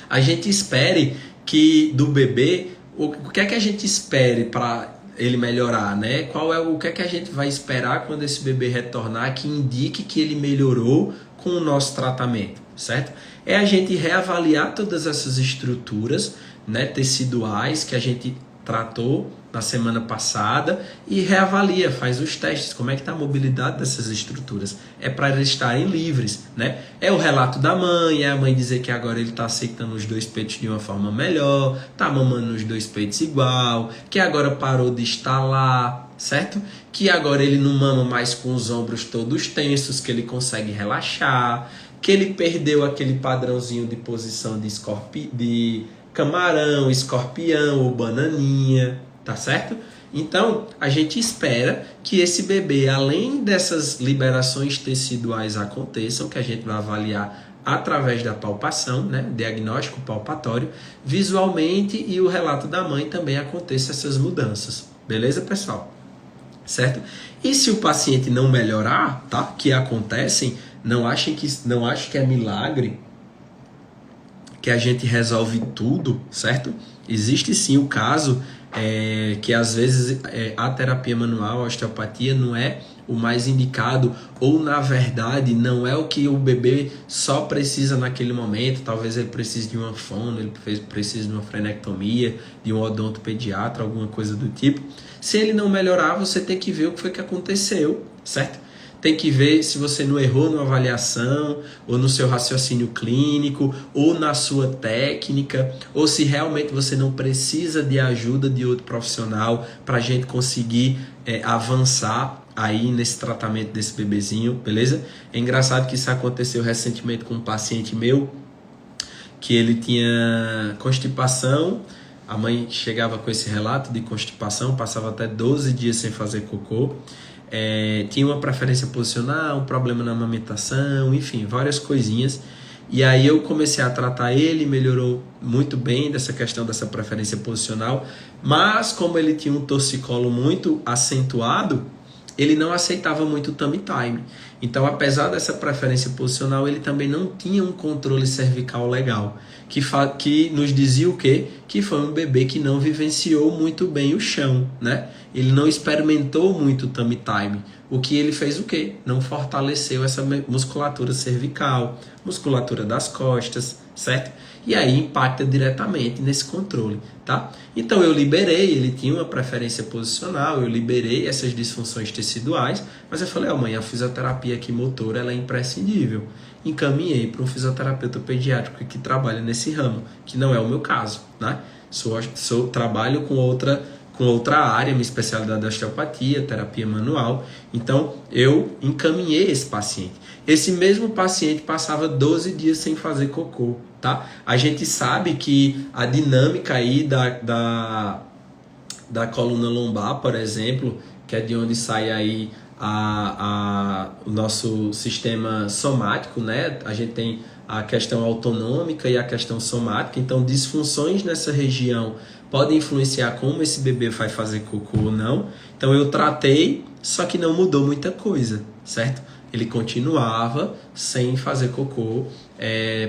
a gente espere que do bebê, o que é que a gente espere para ele melhorar, né? O que é que a gente vai esperar quando esse bebê retornar que indique que ele melhorou com o nosso tratamento, certo? É a gente reavaliar todas essas estruturas, né, teciduais que a gente tratou na semana passada e reavalia, faz os testes, como é que está a mobilidade dessas estruturas. É para eles estarem livres, né? É o relato da mãe, é a mãe dizer que agora ele está aceitando os dois peitos de uma forma melhor, está mamando os dois peitos igual, que agora parou de estalar, certo? Que agora ele não mama mais com os ombros todos tensos, que ele consegue relaxar, que ele perdeu aquele padrãozinho de posição de camarão, escorpião ou bananinha, tá certo? Então, a gente espera que esse bebê, além dessas liberações teciduais aconteçam, que a gente vai avaliar através da palpação, né? Diagnóstico palpatório, visualmente e o relato da mãe também aconteçam essas mudanças. Beleza, pessoal? Certo? E se o paciente não melhorar, tá? Que acontecem, não ache que é milagre, que a gente resolve tudo, certo? Existe sim o caso que às vezes a terapia manual, a osteopatia não é o mais indicado, ou na verdade não é o que o bebê só precisa naquele momento. Talvez ele precise de uma fono, ele precise de uma frenectomia, de um odontopediatra, alguma coisa do tipo. Se ele não melhorar, você tem que ver o que foi que aconteceu, certo? tem que ver se você não errou numa avaliação, ou no seu raciocínio clínico, ou na sua técnica, ou se realmente você não precisa de ajuda de outro profissional para a gente conseguir avançar aí nesse tratamento desse bebezinho, beleza? É engraçado que isso aconteceu recentemente com um paciente meu, que ele tinha constipação. A mãe chegava com esse relato de constipação, passava até 12 dias sem fazer cocô, tinha uma preferência posicional, um problema na amamentação, enfim, várias coisinhas. E aí eu comecei a tratar ele, melhorou muito bem dessa questão dessa preferência posicional, mas como ele tinha um torcicolo muito acentuado, ele não aceitava muito o tummy time. Então, apesar dessa preferência posicional, ele também não tinha um controle cervical legal, que nos dizia o quê? Que foi um bebê que não vivenciou muito bem o chão, né? Ele não experimentou muito o tummy time. O que ele fez o quê? Não fortaleceu essa musculatura cervical, musculatura das costas, certo? E aí impacta diretamente nesse controle, tá? Então eu liberei, ele tinha uma preferência posicional, eu liberei essas disfunções teciduais, mas eu falei, mãe, a fisioterapia aqui motora ela é imprescindível. Encaminhei para um fisioterapeuta pediátrico que trabalha nesse ramo, que não é o meu caso, né? Trabalho com outra área, minha especialidade é osteopatia, terapia manual. Então, eu encaminhei esse paciente. Esse mesmo paciente passava 12 dias sem fazer cocô, tá? A gente sabe que a dinâmica aí da coluna lombar, por exemplo, que é de onde sai aí o nosso sistema somático, né? A gente tem a questão autonômica e a questão somática. Então, disfunções nessa região podem influenciar como esse bebê vai fazer cocô ou não. Então, eu tratei, só que não mudou muita coisa, certo? Ele continuava sem fazer cocô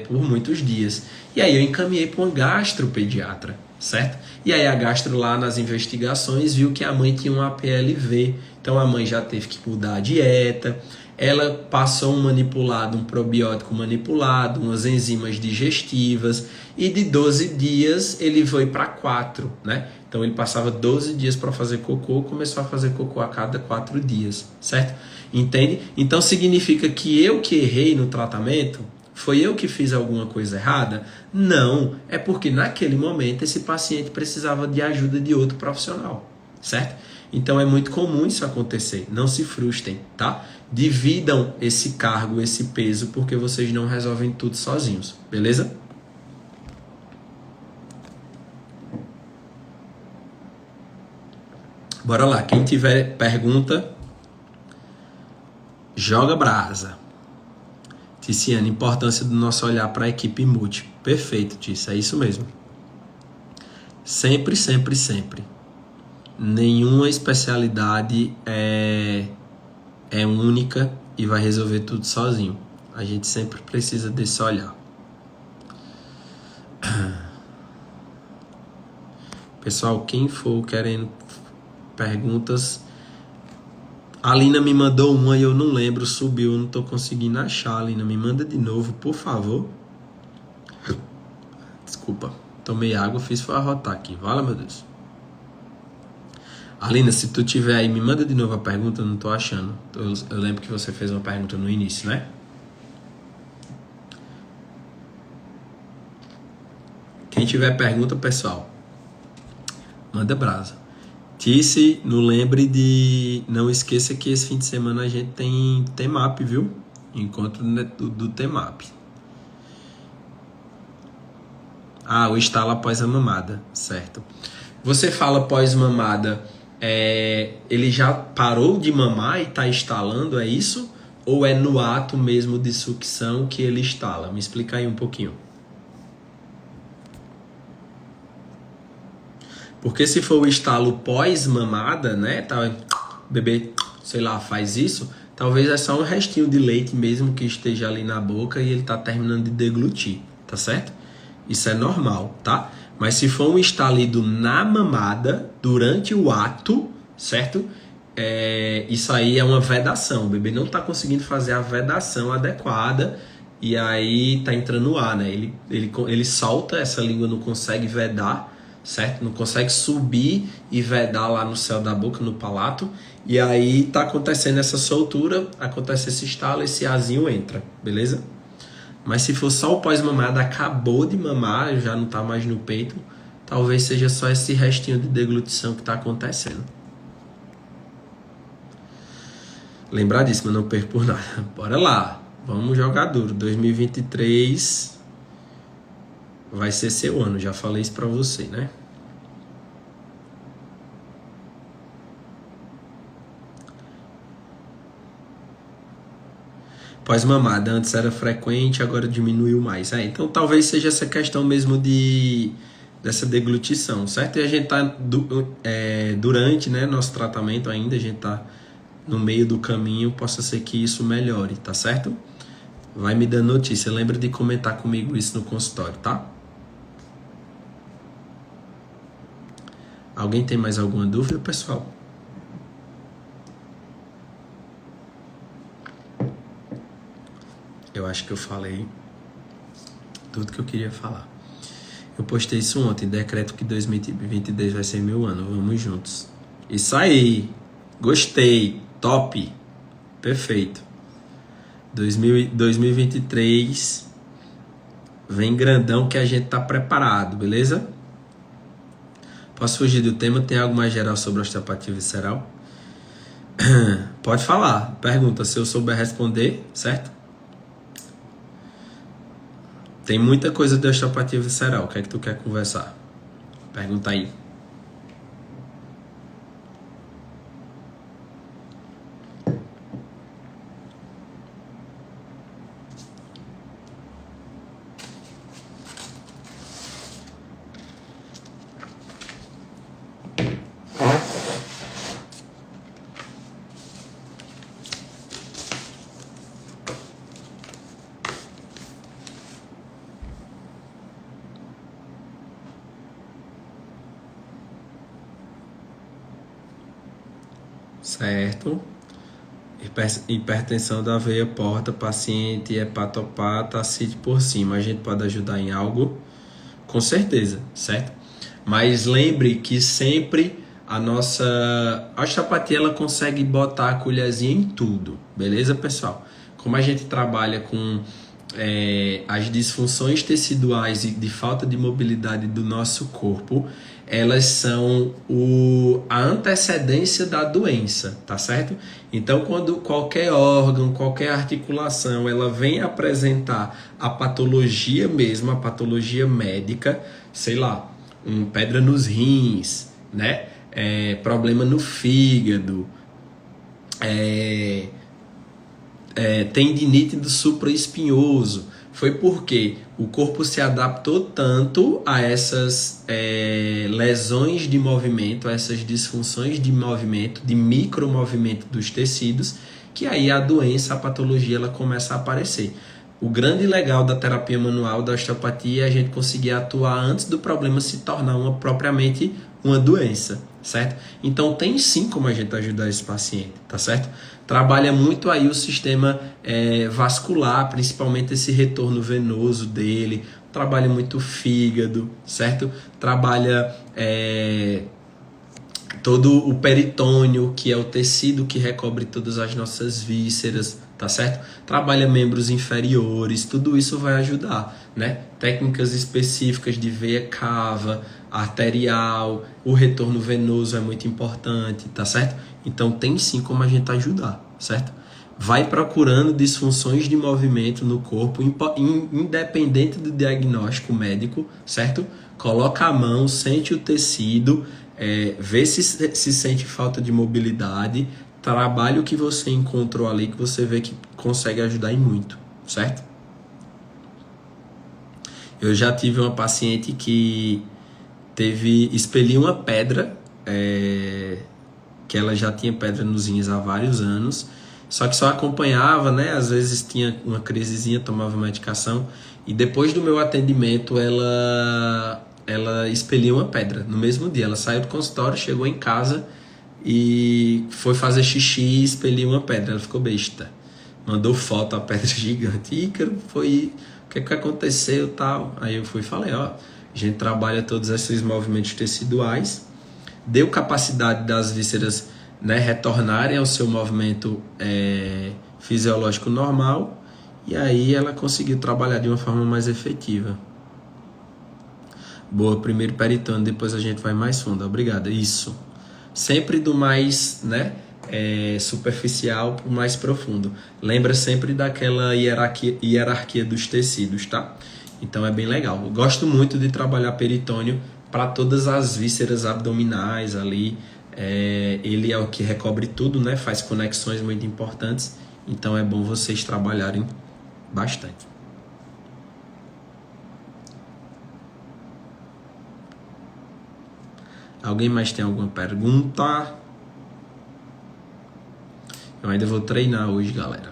por muitos dias. E aí eu encaminhei para uma gastropediatra, certo? E aí a gastro lá nas investigações viu que a mãe tinha um APLV. Então a mãe já teve que mudar a dieta. Ela passou um probiótico manipulado, umas enzimas digestivas. E de 12 dias ele foi para 4, né? Então ele passava 12 dias para fazer cocô, começou a fazer cocô a cada 4 dias, certo? Entende? Então significa que eu que errei no tratamento? Foi eu que fiz alguma coisa errada? Não, é porque naquele momento esse paciente precisava de ajuda de outro profissional, certo? Então é muito comum isso acontecer, não se frustrem, tá? Dividam esse cargo, esse peso, porque vocês não resolvem tudo sozinhos, beleza? Bora lá, quem tiver pergunta, joga brasa. Ticiane, importância do nosso olhar para a equipe multi. Perfeito, Tícia, é isso mesmo. Sempre, sempre, sempre. Nenhuma especialidade é única e vai resolver tudo sozinho. A gente sempre precisa desse olhar. Pessoal, quem for querendo perguntas... A Alina me mandou uma e eu não lembro, subiu, eu não tô conseguindo achar. Alina, me manda de novo, por favor. Desculpa, tomei água, fiz foi arrotar aqui. Vala, meu Deus. Alina, se tu tiver aí, me manda de novo a pergunta, eu não tô achando. Eu lembro que você fez uma pergunta no início, né? Quem tiver pergunta, pessoal, manda brasa. Tice, não esqueça que esse fim de semana a gente tem TEMAP, viu? Encontro do TEMAP. O estalo após a mamada, certo. Você fala pós-mamada, ele já parou de mamar e está estalando, é isso? Ou é no ato mesmo de sucção que ele estala? Me explica aí um pouquinho. Porque se for o estalo pós-mamada, né? Tá, o bebê, sei lá, faz isso, talvez é só um restinho de leite mesmo que esteja ali na boca e ele tá terminando de deglutir, tá certo? Isso é normal, tá? Mas se for um estalido na mamada, durante o ato, certo? Isso aí é uma vedação. O bebê não tá conseguindo fazer a vedação adequada e aí tá entrando ar, né? Ele solta, essa língua não consegue vedar, certo? Não consegue subir e vedar lá no céu da boca, no palato. E aí tá acontecendo essa soltura, acontece esse estalo, esse azinho entra, beleza? Mas se for só o pós-mamada, acabou de mamar, já não tá mais no peito, talvez seja só esse restinho de deglutição que tá acontecendo. Lembradíssimo, não perco por nada. Bora lá, vamos jogar duro. 2023 vai ser seu ano, já falei isso pra você, né? Pós-mamada, antes era frequente, agora diminuiu mais. Então talvez seja essa questão mesmo dessa deglutição, certo? E a gente tá durante, né, nosso tratamento ainda, a gente tá no meio do caminho, possa ser que isso melhore, tá certo? Vai me dando notícia, lembra de comentar comigo isso no consultório, tá? Alguém tem mais alguma dúvida, pessoal? Eu acho que eu falei tudo que eu queria falar. Eu postei isso ontem, decreto que 2022 vai ser meu ano, vamos juntos. Isso aí, gostei, top, perfeito. 2023 vem grandão que a gente tá preparado, beleza? Posso fugir do tema? Tem algo mais geral sobre osteopatia visceral? Pode falar, pergunta, se eu souber responder, certo? Tem muita coisa de osteopatia visceral, o que é que tu quer conversar? Pergunta aí. Certo. Hipertensão da veia porta, paciente hepatopata, ascite por cima. A gente pode ajudar em algo? Com certeza, certo? Mas lembre que sempre a osteopatia ela consegue botar a colherzinha em tudo, beleza, pessoal? Como a gente trabalha com as disfunções teciduais e de falta de mobilidade do nosso corpo, elas são a antecedência da doença, tá certo? Então, quando qualquer órgão, qualquer articulação, ela vem apresentar a patologia mesmo, a patologia médica, sei lá, pedra nos rins, né? Problema no fígado, tendinite do supraespinhoso. Foi porque o corpo se adaptou tanto a essas lesões de movimento, a essas disfunções de movimento, de micromovimento dos tecidos, que aí a doença, a patologia, ela começa a aparecer. O grande legal da terapia manual, da osteopatia, é a gente conseguir atuar antes do problema se tornar propriamente uma doença, certo? Então tem sim como a gente ajudar esse paciente, tá certo? Trabalha muito aí o sistema vascular, principalmente esse retorno venoso dele, trabalha muito o fígado, certo? Trabalha todo o peritônio, que é o tecido que recobre todas as nossas vísceras, tá certo? Trabalha membros inferiores, tudo isso vai ajudar, né? Técnicas específicas de veia cava, arterial, o retorno venoso é muito importante, tá certo? Então tem sim como a gente ajudar, certo? Vai procurando disfunções de movimento no corpo, independente do diagnóstico médico, certo? Coloca a mão, sente o tecido, vê se sente falta de mobilidade, trabalha o que você encontrou ali, que você vê que consegue ajudar em muito, certo? Eu já tive uma paciente que expeliu uma pedra, que ela já tinha pedra nos rins há vários anos, só que só acompanhava, né? Às vezes tinha uma crisezinha, tomava medicação, e depois do meu atendimento ela expeliu uma pedra no mesmo dia. Ela saiu do consultório, chegou em casa e foi fazer xixi e expeliu uma pedra. Ela ficou besta, mandou foto, a pedra gigante. Ícaro, foi, o que aconteceu, tal. Aí eu fui e falei, ó, A gente trabalha todos esses movimentos teciduais, deu capacidade das vísceras, né, retornarem ao seu movimento fisiológico normal, e aí ela conseguiu trabalhar de uma forma mais efetiva. Boa, primeiro peritônio, depois a gente vai mais fundo. Obrigado. Isso. Sempre do mais, né, superficial para o mais profundo. Lembra sempre daquela hierarquia dos tecidos, tá? Então é bem legal. Eu gosto muito de trabalhar peritônio para todas as vísceras abdominais ali. Ele é o que recobre tudo, né? Faz conexões muito importantes. Então é bom vocês trabalharem bastante. Alguém mais tem alguma pergunta? Eu ainda vou treinar hoje, galera.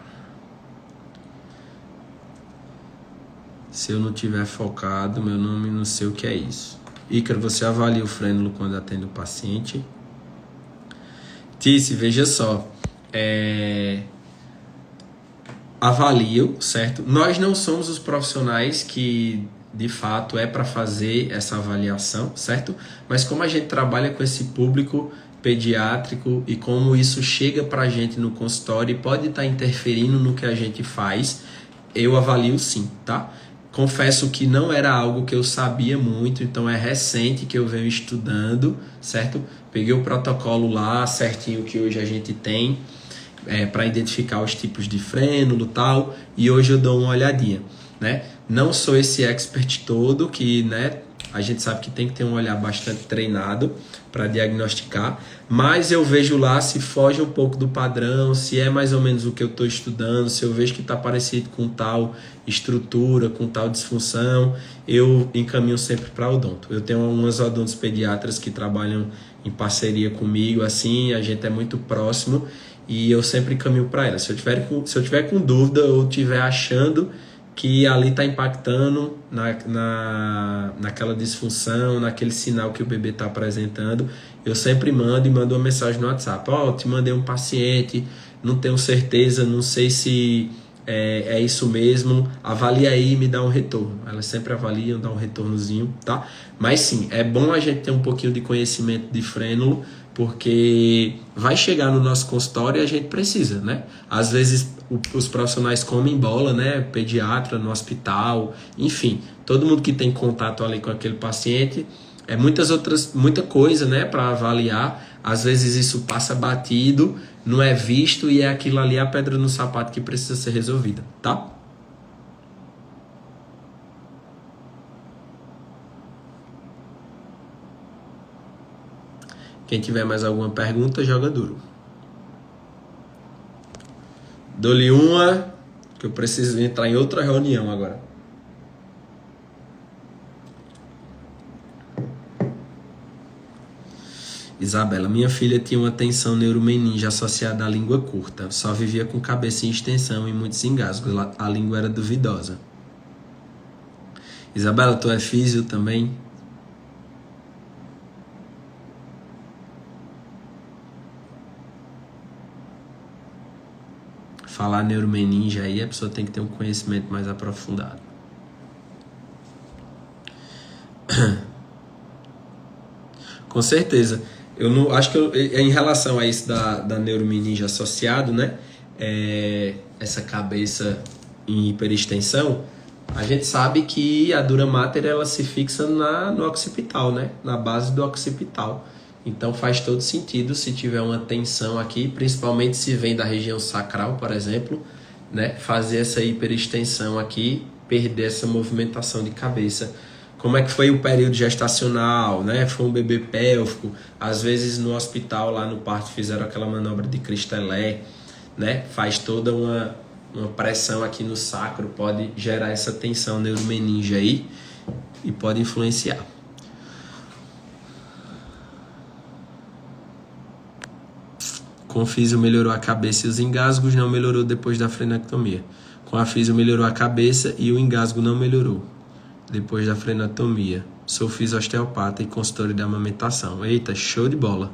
Se eu não tiver focado, meu nome não sei o que é isso. Ícaro, você avalia o frênulo quando atende o paciente? Tice, veja só. Avalio, certo? Nós não somos os profissionais que de fato é para fazer essa avaliação, certo? Mas como a gente trabalha com esse público pediátrico e como isso chega para a gente no consultório e pode estar interferindo no que a gente faz, eu avalio sim, tá? Confesso que não era algo que eu sabia muito, então é recente que eu venho estudando, certo? Peguei o protocolo lá certinho que hoje a gente tem para identificar os tipos de frênulo e tal, e hoje eu dou uma olhadinha, né? Não sou esse expert todo que, né, a gente sabe que tem que ter um olhar bastante treinado para diagnosticar, mas eu vejo lá se foge um pouco do padrão, se é mais ou menos o que eu estou estudando, se eu vejo que está parecido com tal estrutura, com tal disfunção, eu encaminho sempre para odonto. Eu tenho umas odontos pediatras que trabalham em parceria comigo, assim, a gente é muito próximo e eu sempre encaminho para ela. Se eu tiver com dúvida ou estiver achando que ali está impactando naquela disfunção, naquele sinal que o bebê está apresentando, eu sempre mando uma mensagem no WhatsApp. Te mandei um paciente, não tenho certeza, não sei se é isso mesmo, avalia aí e me dá um retorno. Elas sempre avaliam, dá um retornozinho, tá? Mas sim, é bom a gente ter um pouquinho de conhecimento de frênulo, porque vai chegar no nosso consultório e a gente precisa, né? Às vezes os profissionais comem bola, né? Pediatra no hospital, enfim, todo mundo que tem contato ali com aquele paciente, muita coisa, né, para avaliar. Às vezes isso passa batido, não é visto e é aquilo ali a pedra no sapato que precisa ser resolvida, tá? Quem tiver mais alguma pergunta, joga duro. Dou-lhe uma, que eu preciso entrar em outra reunião agora. Isabela, minha filha tinha uma tensão neuromeninge associada à língua curta. Só vivia com cabeça em extensão e muitos engasgos. A língua era duvidosa. Isabela, tu é físio também? Falar neuromeninge aí, a pessoa tem que ter um conhecimento mais aprofundado. Com certeza. Eu não acho que em relação a isso da neuromeninge associado, né? Essa cabeça em hiperextensão, a gente sabe que a dura mater ela se fixa no occipital, né? Na base do occipital. Então faz todo sentido se tiver uma tensão aqui, principalmente se vem da região sacral, por exemplo, né? Fazer essa hiperextensão aqui, perder essa movimentação de cabeça. Como é que foi o período gestacional, né? Foi um bebê pélvico, às vezes no hospital, lá no parto, fizeram aquela manobra de Christelé, né? Faz toda uma pressão aqui no sacro, pode gerar essa tensão neuromeninge aí e pode influenciar. Com físio melhorou a cabeça e os engasgos, não melhorou depois da frenectomia. Com a físio melhorou a cabeça e o engasgo não melhorou depois da frenectomia. Sou fisio-osteopata e consultor de amamentação. Eita, show de bola.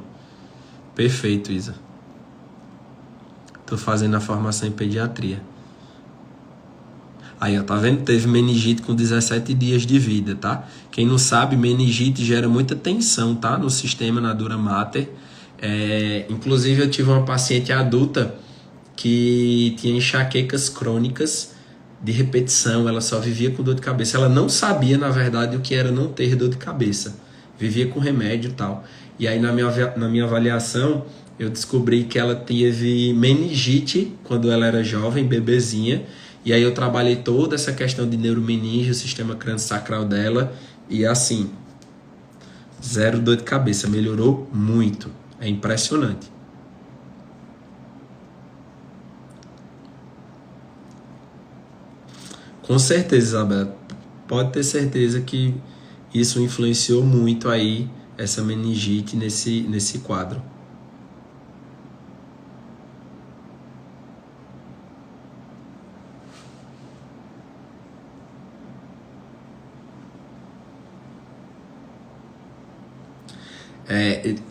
Perfeito, Isa. Tô fazendo a formação em pediatria. Aí, ó, tá vendo? Teve meningite com 17 dias de vida, tá? Quem não sabe, meningite gera muita tensão, tá? No sistema, na dura mater. Inclusive, eu tive uma paciente adulta que tinha enxaquecas crônicas de repetição, ela só vivia com dor de cabeça. Ela não sabia, na verdade, o que era não ter dor de cabeça. Vivia com remédio e tal. E aí, na minha avaliação, eu descobri que ela teve meningite quando ela era jovem, bebezinha. E aí eu trabalhei toda essa questão de neuromeninge, o sistema crânio-sacral dela. E assim, zero dor de cabeça. Melhorou muito. É impressionante. Com certeza, Isabela. Pode ter certeza que isso influenciou muito aí essa meningite nesse quadro.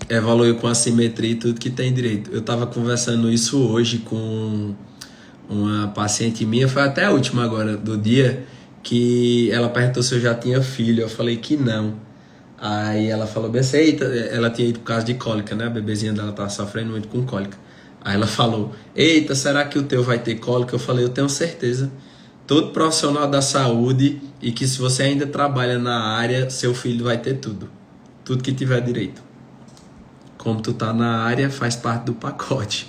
Evoluiu com a simetria e tudo que tem direito. Eu estava conversando isso hoje com uma paciente minha, foi até a última agora do dia, que ela perguntou se eu já tinha filho. Eu falei que não. Aí ela falou bem assim, eita, ela tinha ido por causa de cólica, né? A bebezinha dela estava sofrendo muito com cólica. Aí ela falou, eita, será que o teu vai ter cólica? Eu falei, eu tenho certeza. Todo profissional da saúde, e que se você ainda trabalha na área, seu filho vai ter tudo. Tudo que tiver direito. Como tu tá na área, faz parte do pacote.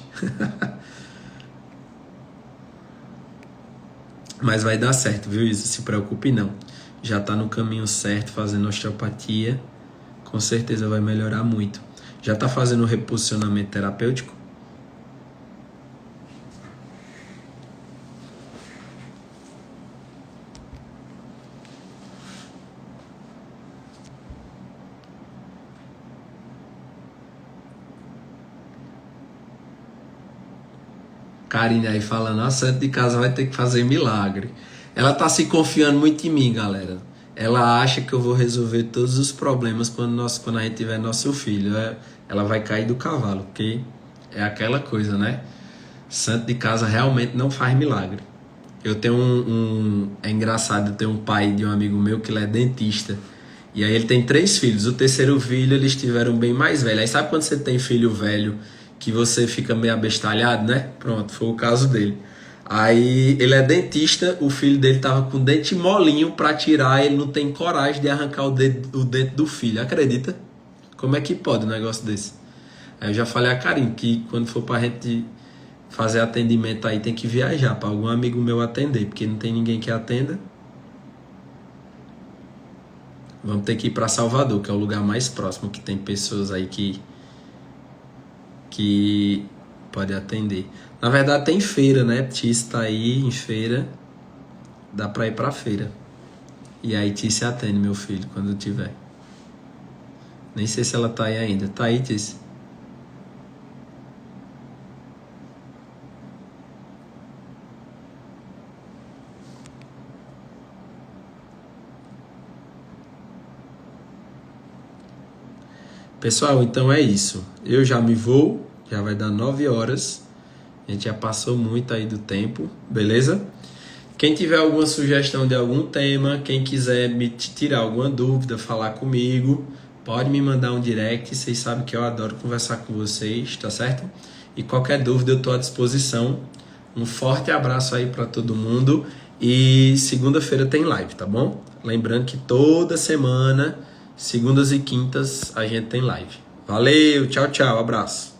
Mas vai dar certo, viu, Isa? Se preocupe não. Já tá no caminho certo, fazendo osteopatia. Com certeza vai melhorar muito. Já tá fazendo reposicionamento terapêutico? Karine aí falando, a santa de casa vai ter que fazer milagre. Ela tá se confiando muito em mim, galera. Ela acha que eu vou resolver todos os problemas quando a gente tiver nosso filho. Ela vai cair do cavalo, porque é aquela coisa, né? Santo de casa realmente não faz milagre. Eu tenho é engraçado, eu tenho um pai de um amigo meu que ele é dentista. E aí ele tem 3 filhos. O terceiro filho eles tiveram bem mais velho. Aí sabe quando você tem filho velho que você fica meio abestalhado, né? Pronto, foi o caso dele. Aí ele é dentista, o filho dele tava com o dente molinho pra tirar, ele não tem coragem de arrancar o dente do filho, acredita? Como é que pode um negócio desse? Aí eu já falei a Karine que quando for pra gente fazer atendimento aí tem que viajar pra algum amigo meu atender, porque não tem ninguém que atenda. Vamos ter que ir pra Salvador, que é o lugar mais próximo, que tem pessoas aí que pode atender. Na verdade tem feira, né? Tis tá aí em feira. Dá pra ir pra feira. E aí Tis se atende, meu filho, quando tiver. Nem sei se ela tá aí ainda. Tá aí, Tis? Pessoal, então é isso. Eu já me vou. Já vai dar 9 horas. A gente já passou muito aí do tempo, beleza? Quem tiver alguma sugestão de algum tema, quem quiser me tirar alguma dúvida, falar comigo, pode me mandar um direct. Vocês sabem que eu adoro conversar com vocês, tá certo? E qualquer dúvida eu estou à disposição. Um forte abraço aí para todo mundo. E segunda-feira tem live, tá bom? Lembrando que toda semana, segundas e quintas, a gente tem live. Valeu, tchau, tchau, abraço.